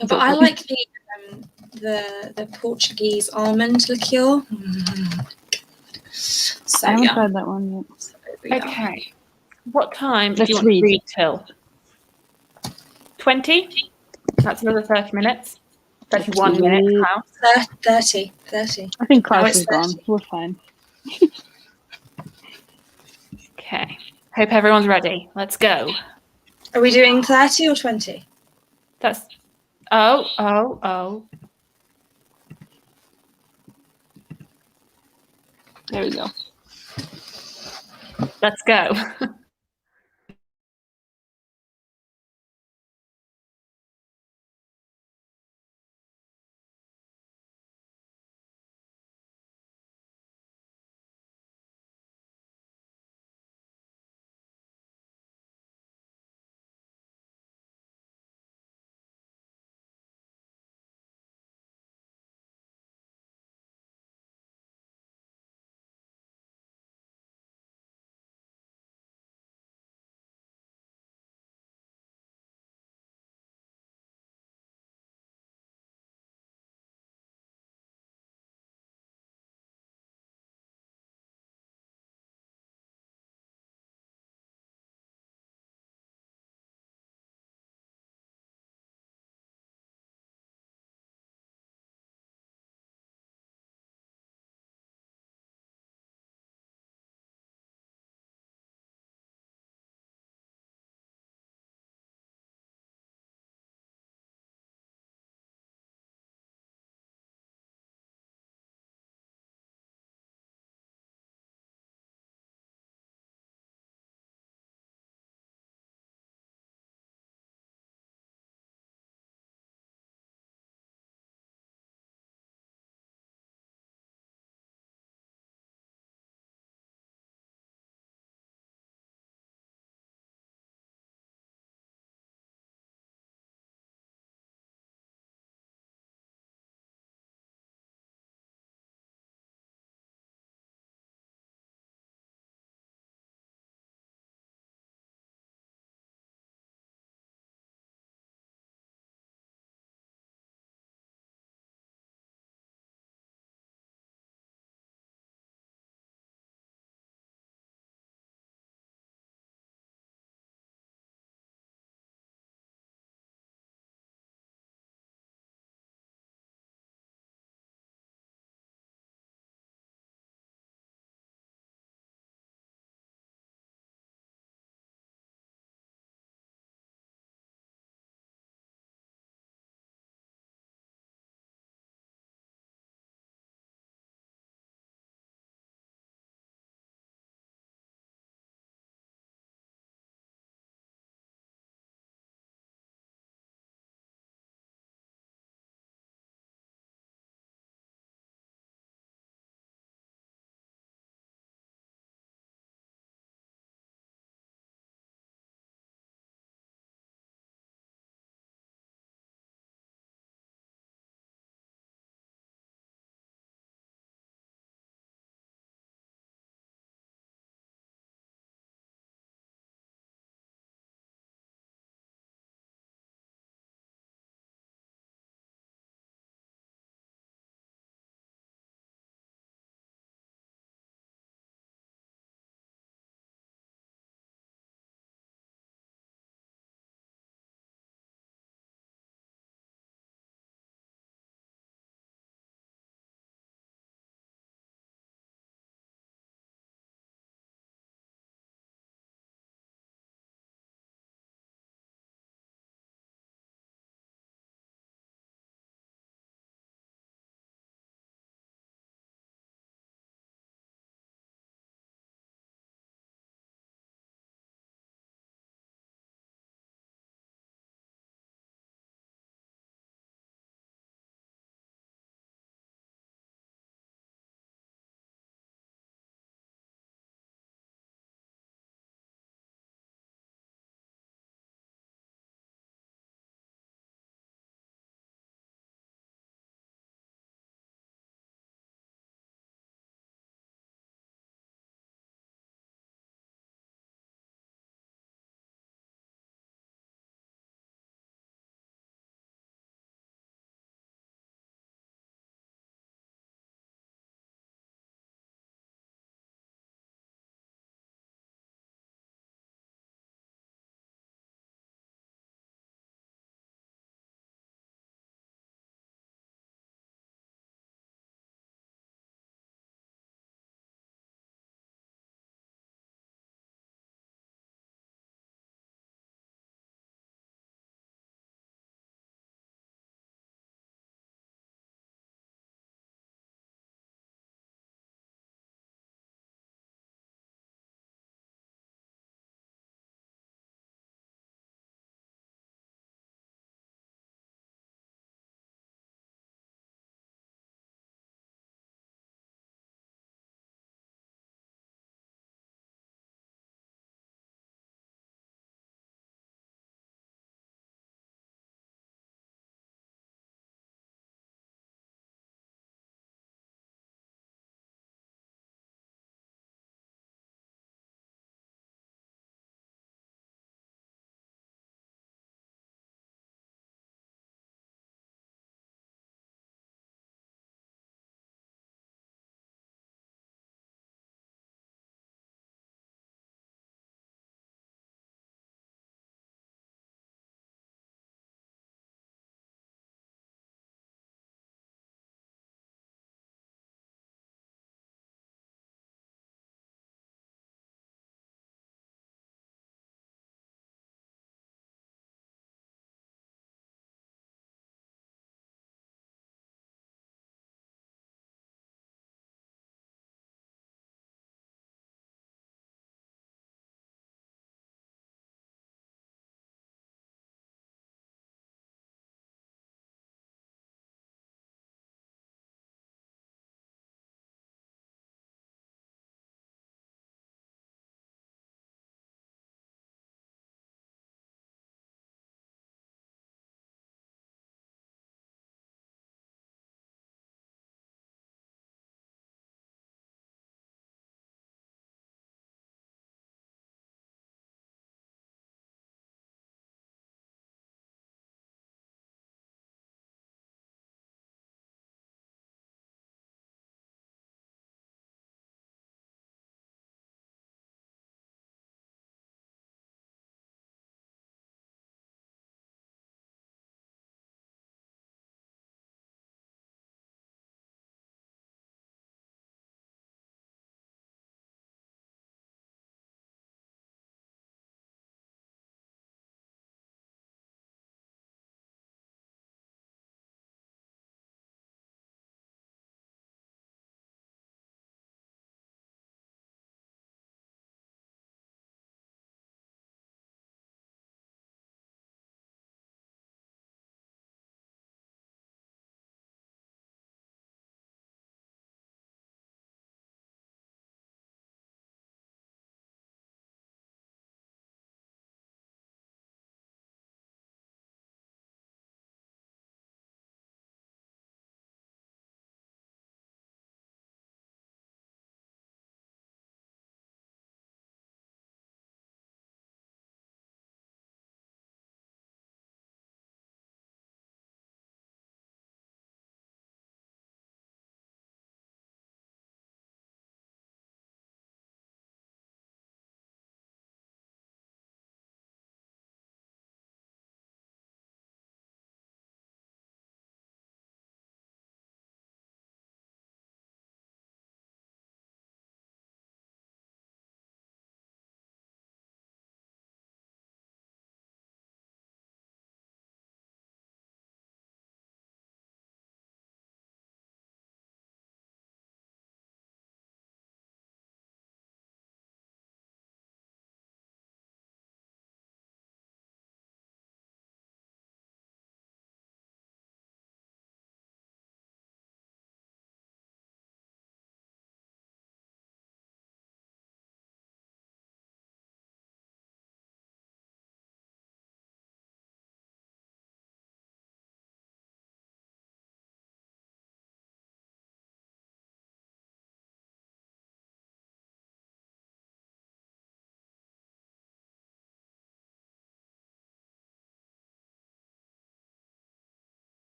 But I like the Portuguese almond liqueur. So, I haven't tried that one yet. Okay. What time do you want to read till? 20? That's another 30 minutes. 31 minutes. How? 30. I think class is gone. We're fine. Okay. Hope everyone's ready. Let's go. Are we doing 30 or 20? That's... Oh. There we go. Let's go.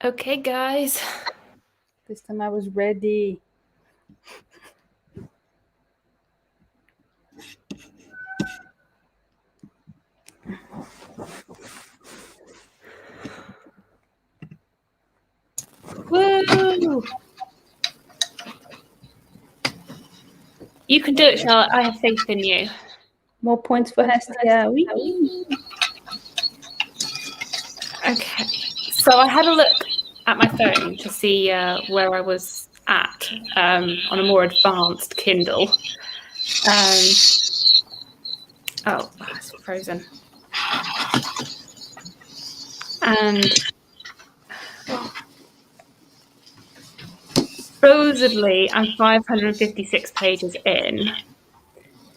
Okay, guys. This time I was ready. Woo! You can do it, Charlotte. I have faith in you. More points for Hestia. Whee! Okay. So I had a look at my phone to see where I was at on a more advanced Kindle. Oh, it's frozen. And supposedly I'm 556 pages in,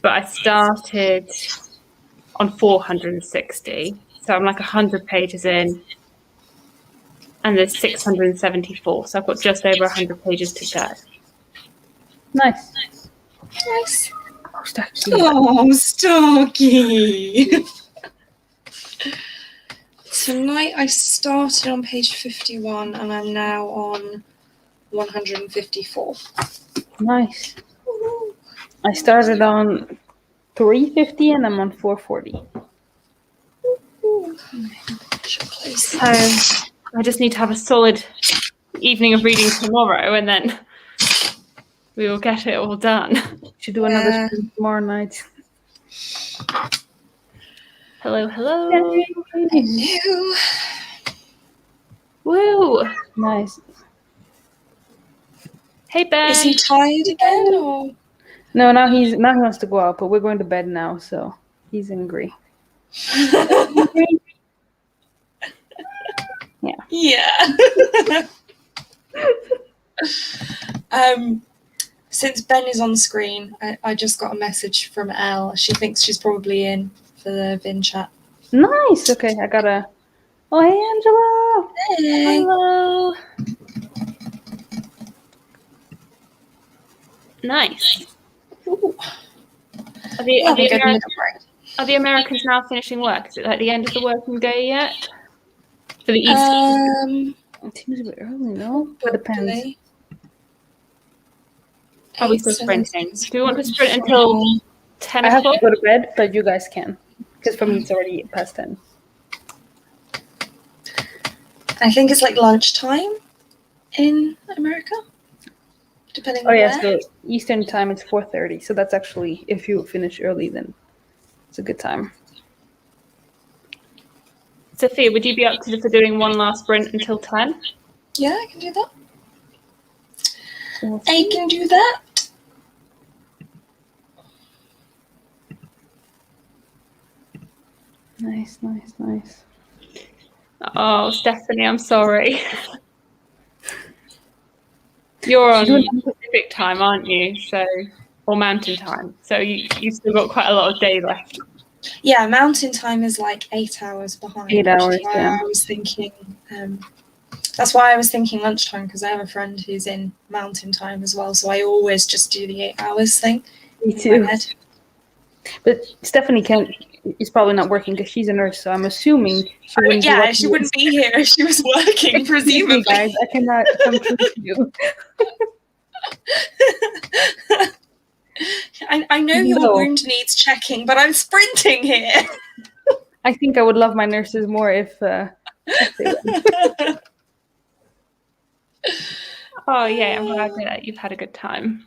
but I started on 460. So I'm like 100 pages in, and there's 674. So I've got just over 100 pages to go. Nice. Nice. Oh, Starkey. Oh, Starkey. Tonight I started on page 51 and I'm now on 154. Nice. I started on 350 and I'm on 440. So I just need to have a solid evening of reading tomorrow, and then we will get it all done. Should do another stream tomorrow night. Hello, hello. Hello. Woo! Nice. Hey, Ben. Is he tired again or? No, now he wants to go out, but we're going to bed now, so he's angry. Yeah. Yeah. Since Ben is on the screen, I just got a message from Elle. She thinks she's probably in for the Vin chat. Nice. Okay, I gotta. Oh, hey, Angela. Hey. Hello. Nice. Ooh. Are the Americans now finishing work? Is it like the end of the working day yet? For the East? It seems a bit early, no? It depends. Are we still sprinting? Do we want to sprint until 10 I have o'clock? to go to bed, but you guys can. Because for me, it's already past 10. I think it's like lunchtime in America, depending on where. So Eastern time it's 4:30. So that's actually, if you finish early, then it's a good time. Sophia, would you be up to doing one last sprint until 10? Yeah, I can do that. I can do that. Nice. Oh, Stephanie, I'm sorry. You're on Pacific time, aren't you? Or Mountain time. So you've still got quite a lot of day left. Yeah, Mountain time is like 8 hours behind. 8 hours, yeah. I was thinking, that's why I was thinking lunchtime, because I have a friend who's in Mountain time as well. So I always just do the 8 hours thing. Me too. But Stephanie is probably not working because she's a nurse, so I'm assuming she wouldn't be she wouldn't be here if she was working, presumably. Me, guys, I cannot come true to you. I know your wound needs checking, but I'm sprinting here. I think I would love my nurses more if they went. Oh, yeah, I'm glad that you've had a good time.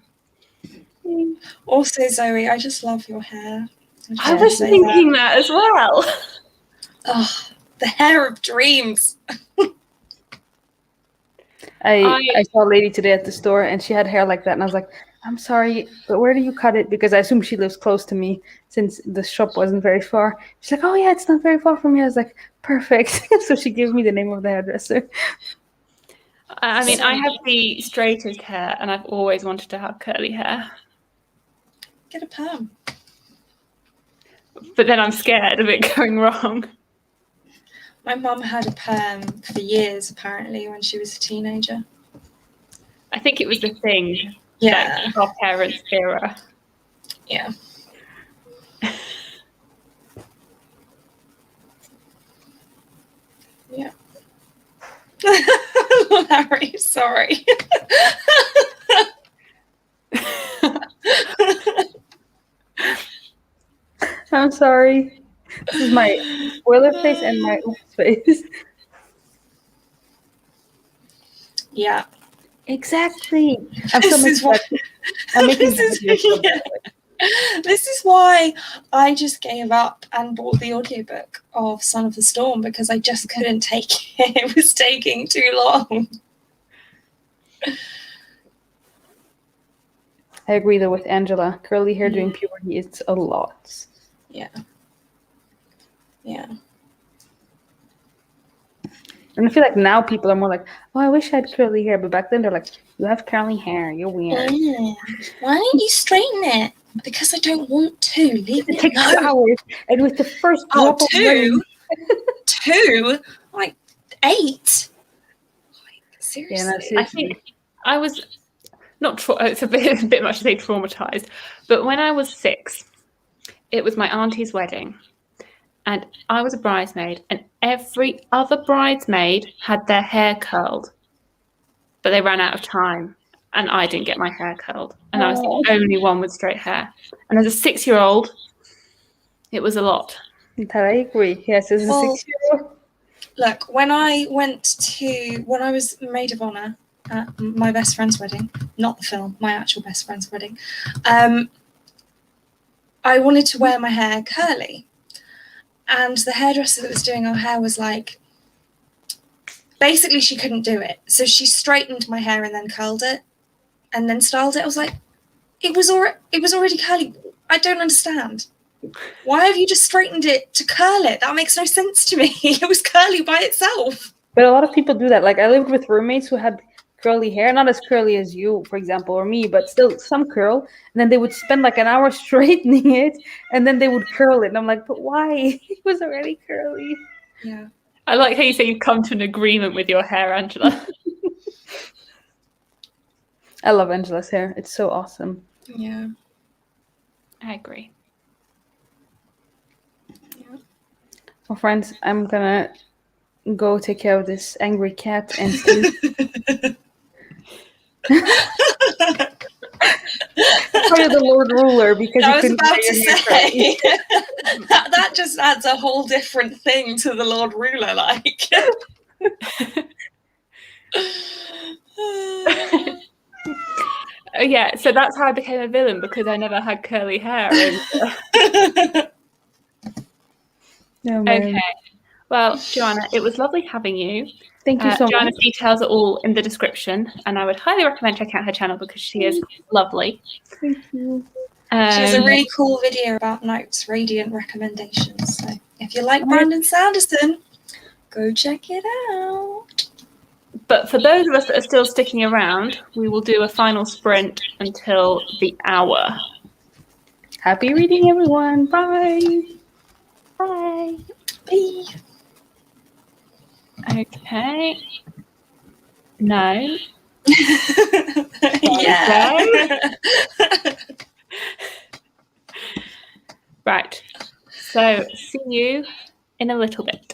Also, Zoe, I just love your hair. I was thinking that as well. Oh, the hair of dreams. I saw a lady today at the store and she had hair like that, and I was like, I'm sorry, but where do you cut it? Because I assume she lives close to me since the shop wasn't very far. She's like, oh yeah, it's not very far from me. I was like, perfect. So she gave me the name of the hairdresser. I mean, I have the straightest hair and I've always wanted to have curly hair. Get a perm. But then I'm scared of it going wrong. My mum had a perm for years, apparently, when she was a teenager. I think it was the thing. Yeah. Like our parents' era. Yeah. Yeah. Larry, sorry. I'm sorry. This is my spoiler face and my oops face. Yeah. Exactly. I'm This still is why. I'm making This is, yeah. This is why I just gave up and bought the audiobook of Son of the Storm, because I just couldn't take it. It was taking too long. I agree though with Angela. Curly hair during puberty, it's a lot. Yeah. Yeah. And I feel like now people are more like, oh, I wish I had curly hair. But back then they're like, you have curly hair. You're weird. Why don't you straighten it? Because I don't want to. Leave It it takes 2 alone. hours. And with the first drop of rain. Two? Like 8? Like, seriously? Yeah, no, I seriously. think I was not. It's a bit much to say traumatized, but when I was 6, it was my auntie's wedding, and I was a bridesmaid, and every other bridesmaid had their hair curled, but they ran out of time, and I didn't get my hair curled, and I was the only one with straight hair. And as a 6-year-old, it was a lot. I agree. Yes, as a 6-year-old. Look, when I was maid of honour at my best friend's wedding, not the film, my actual best friend's wedding, I wanted to wear my hair curly. And the hairdresser that was doing our hair was like, basically she couldn't do it. So she straightened my hair and then curled it and then styled it. I was like, it was already curly. I don't understand. Why have you just straightened it to curl it? That makes no sense to me. It was curly by itself. But a lot of people do that. Like I lived with roommates who had curly hair, not as curly as you, for example, or me, but still some curl. And then they would spend like an hour straightening it, and then they would curl it. And I'm like, but why? It was already curly. Yeah. I like how you say you've come to an agreement with your hair, Angela. I love Angela's hair. It's so awesome. Yeah. I agree. Yeah. Well, friends, I'm gonna go take care of this angry cat and sleep. Probably the Lord Ruler because I you was couldn't about get to your hair say that just adds a whole different thing to the Lord Ruler, like. Yeah, so that's how I became a villain, because I never had curly hair. And Yeah, man. okay, well, Joanna, it was lovely having you. Thank you so much. Joanna's details are all in the description, and I would highly recommend checking out her channel because she is lovely. Thank you. She has a really cool video about notes, radiant recommendations. So if you like Brandon Sanderson, go check it out. But for those of us that are still sticking around, we will do a final sprint until the hour. Happy reading, everyone. Bye. Bye. Bye. Okay. No. Yeah. Right. So see you in a little bit.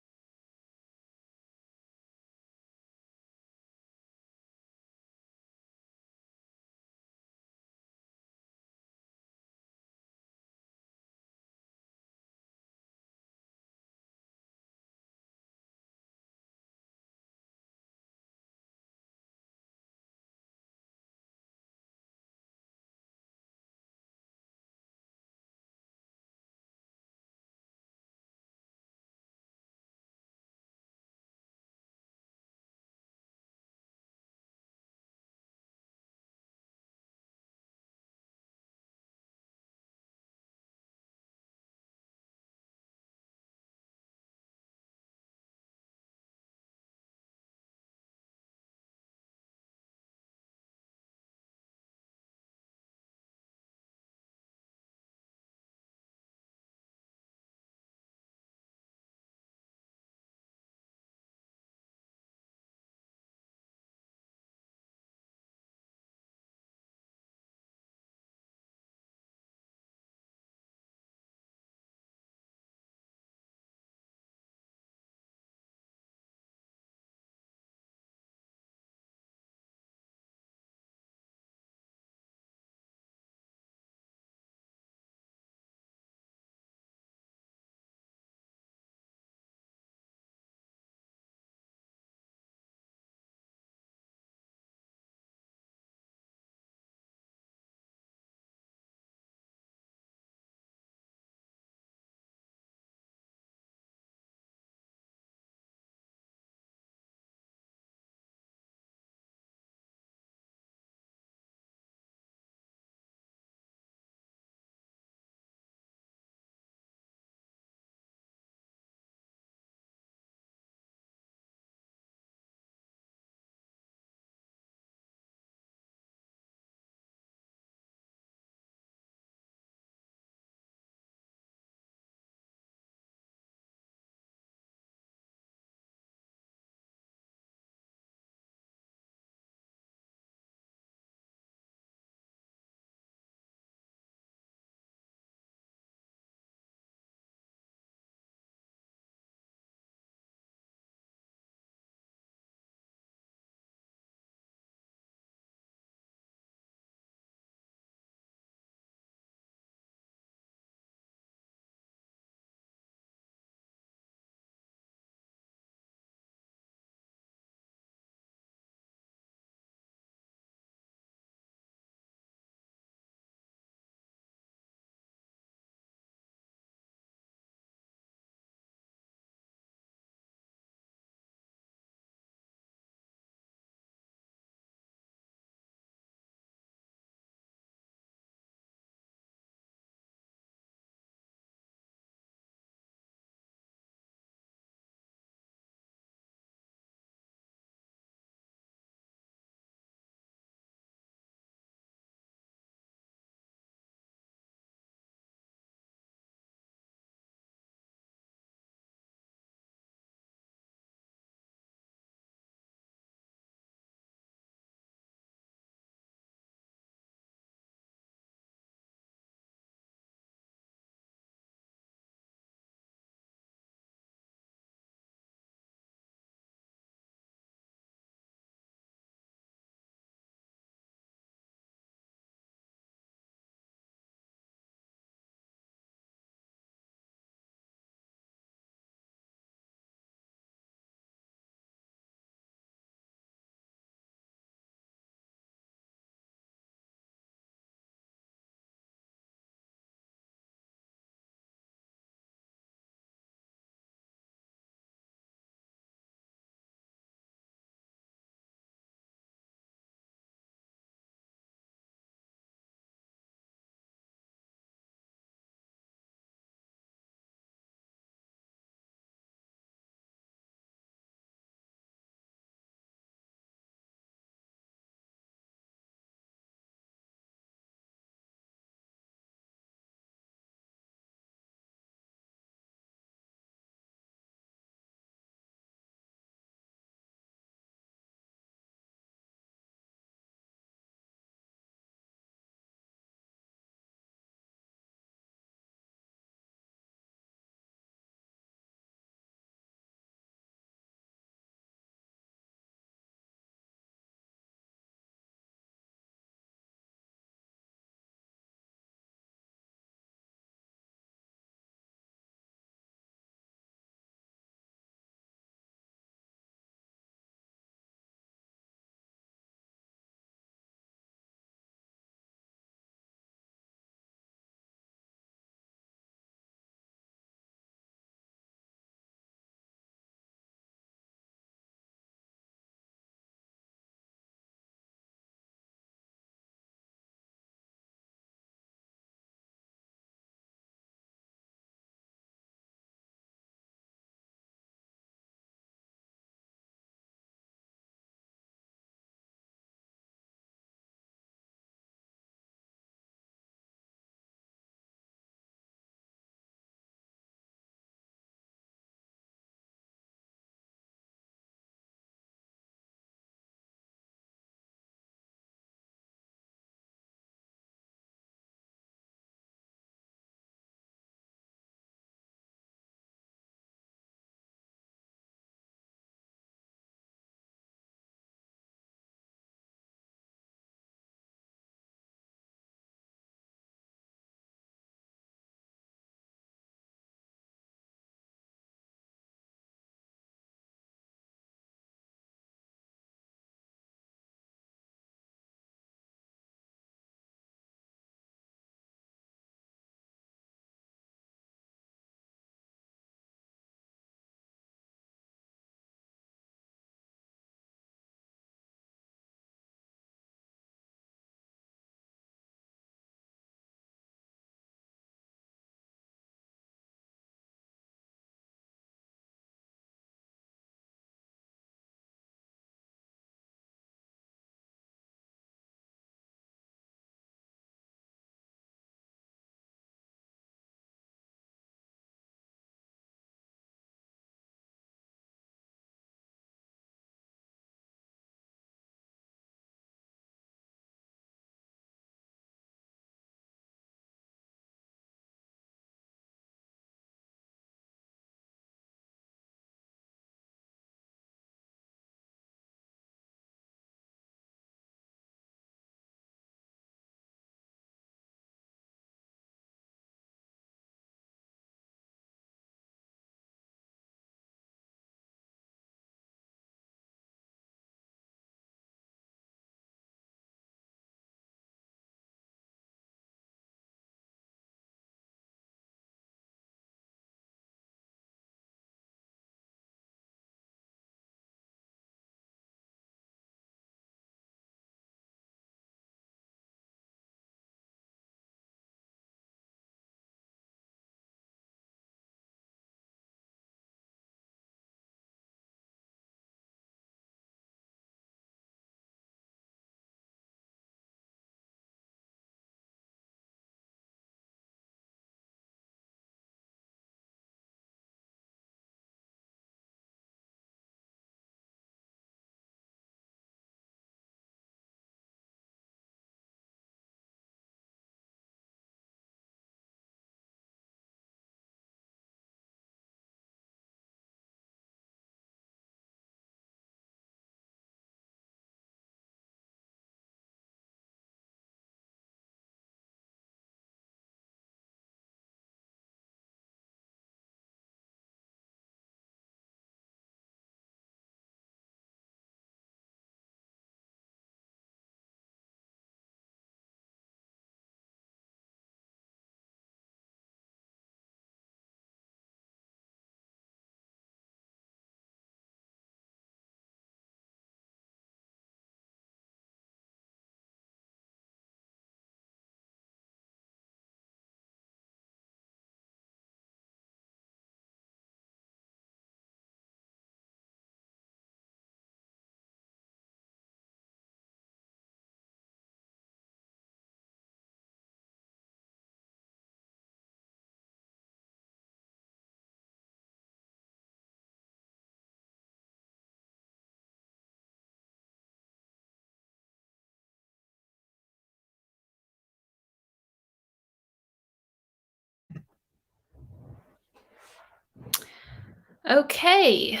Okay.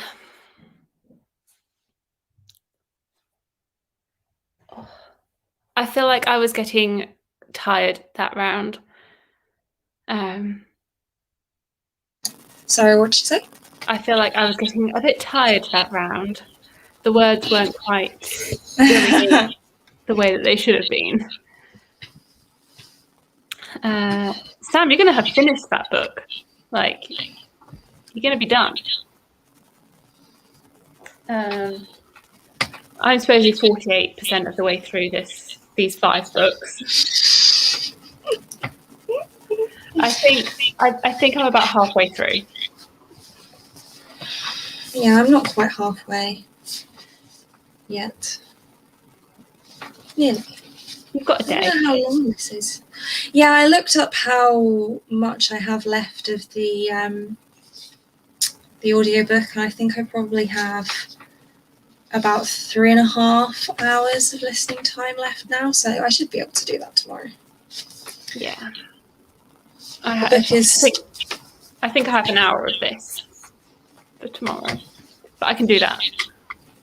I feel like I was getting tired that round. Sorry, what did you say? I feel like I was getting a bit tired that round. The words weren't quite filling in the way that they should have been. Sam, you're going to have finished that book. Like, you're going to be done. I'm supposedly 48% of the way through these 5 books. I think I'm about halfway through. Yeah, I'm not quite halfway yet. Nearly. You've got a day. I don't know how long this is. Yeah, I looked up how much I have left of the audiobook, and I think I probably have about 3.5 hours of listening time left now, so I should be able to do that tomorrow. Yeah. I think I have an hour of this for tomorrow, but I can do that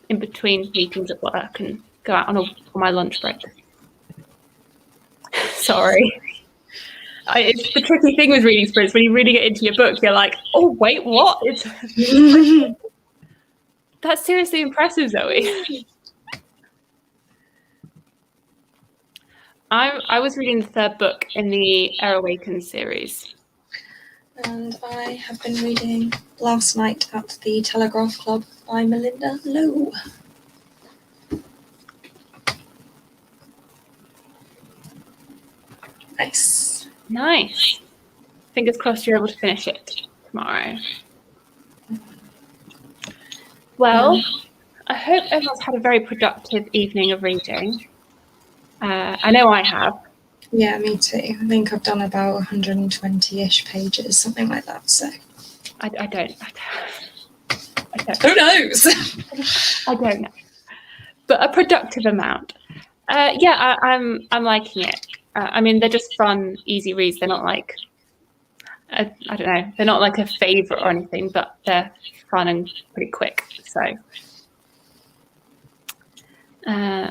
in between meetings at work and go out on my lunch break. Sorry. It's the tricky thing with reading sprints. When you really get into your book, you're like, oh, wait, what? That's seriously impressive, Zoe. I was reading the 3rd book in the Air Awakens series. And I have been reading Last Night at the Telegraph Club by Melinda Lowe. Nice. Fingers crossed you're able to finish it tomorrow. Well, I hope everyone's had a very productive evening of reading. I know I have. Yeah, me too. I think I've done about 120-ish pages, something like that. So I don't. Who knows? I don't know. But a productive amount. Yeah, I'm liking it. I mean, they're just fun, easy reads. They're not like, I don't know, they're not like a favourite or anything, but they're fun and pretty quick. So, yeah,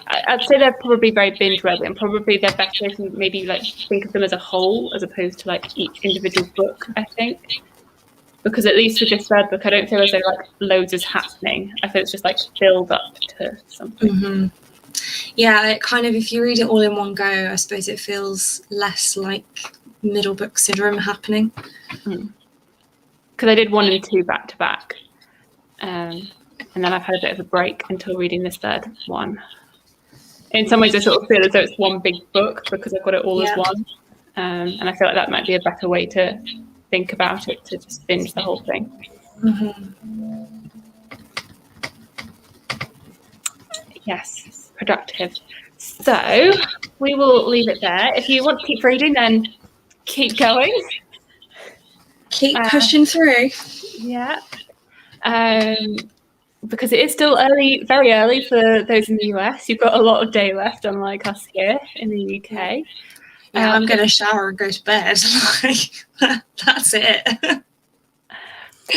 I'd say they're probably very binge-worthy, and probably they're better if you maybe like think of them as a whole as opposed to like each individual book, I think. Because at least with this 3rd book, I don't feel as though like loads is happening. I feel it's just like build up to something. Mm-hmm. Yeah, it kind of, if you read it all in one go, I suppose it feels less like middle book syndrome happening. Because I did 1 and 2 back to back. And then I've had a bit of a break until reading this 3rd one. In some ways, I sort of feel as though it's one big book because I've got it all as one. And I feel like that might be a better way to think about it, to just binge the whole thing. Yes, productive. So we will leave it there. If you want to keep reading, then keep going. Keep pushing through. Yeah. Because it is still early, very early for those in the US. You've got a lot of day left, unlike us here in the UK. Yeah, I'm going to shower and go to bed. That's it.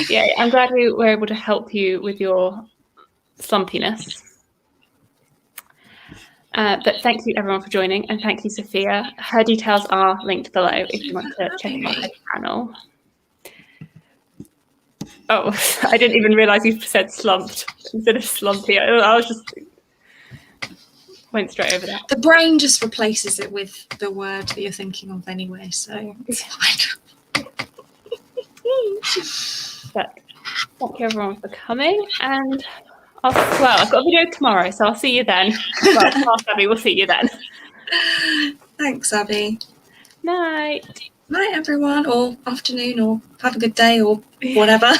Yeah, I'm glad we were able to help you with your slumpiness. But thank you everyone for joining, and thank you, Sophia. Her details are linked below if you want to check out her channel. Oh, I didn't even realise you said slumped instead of slumpy. I was just went straight over that. The brain just replaces it with the word that you're thinking of anyway, so it's fine. But thank you everyone for coming, and I've got a video tomorrow, so I'll see you then. Well, Abby, we'll see you then. Thanks, Abby. Night. Night, everyone, or afternoon, or have a good day, or whatever.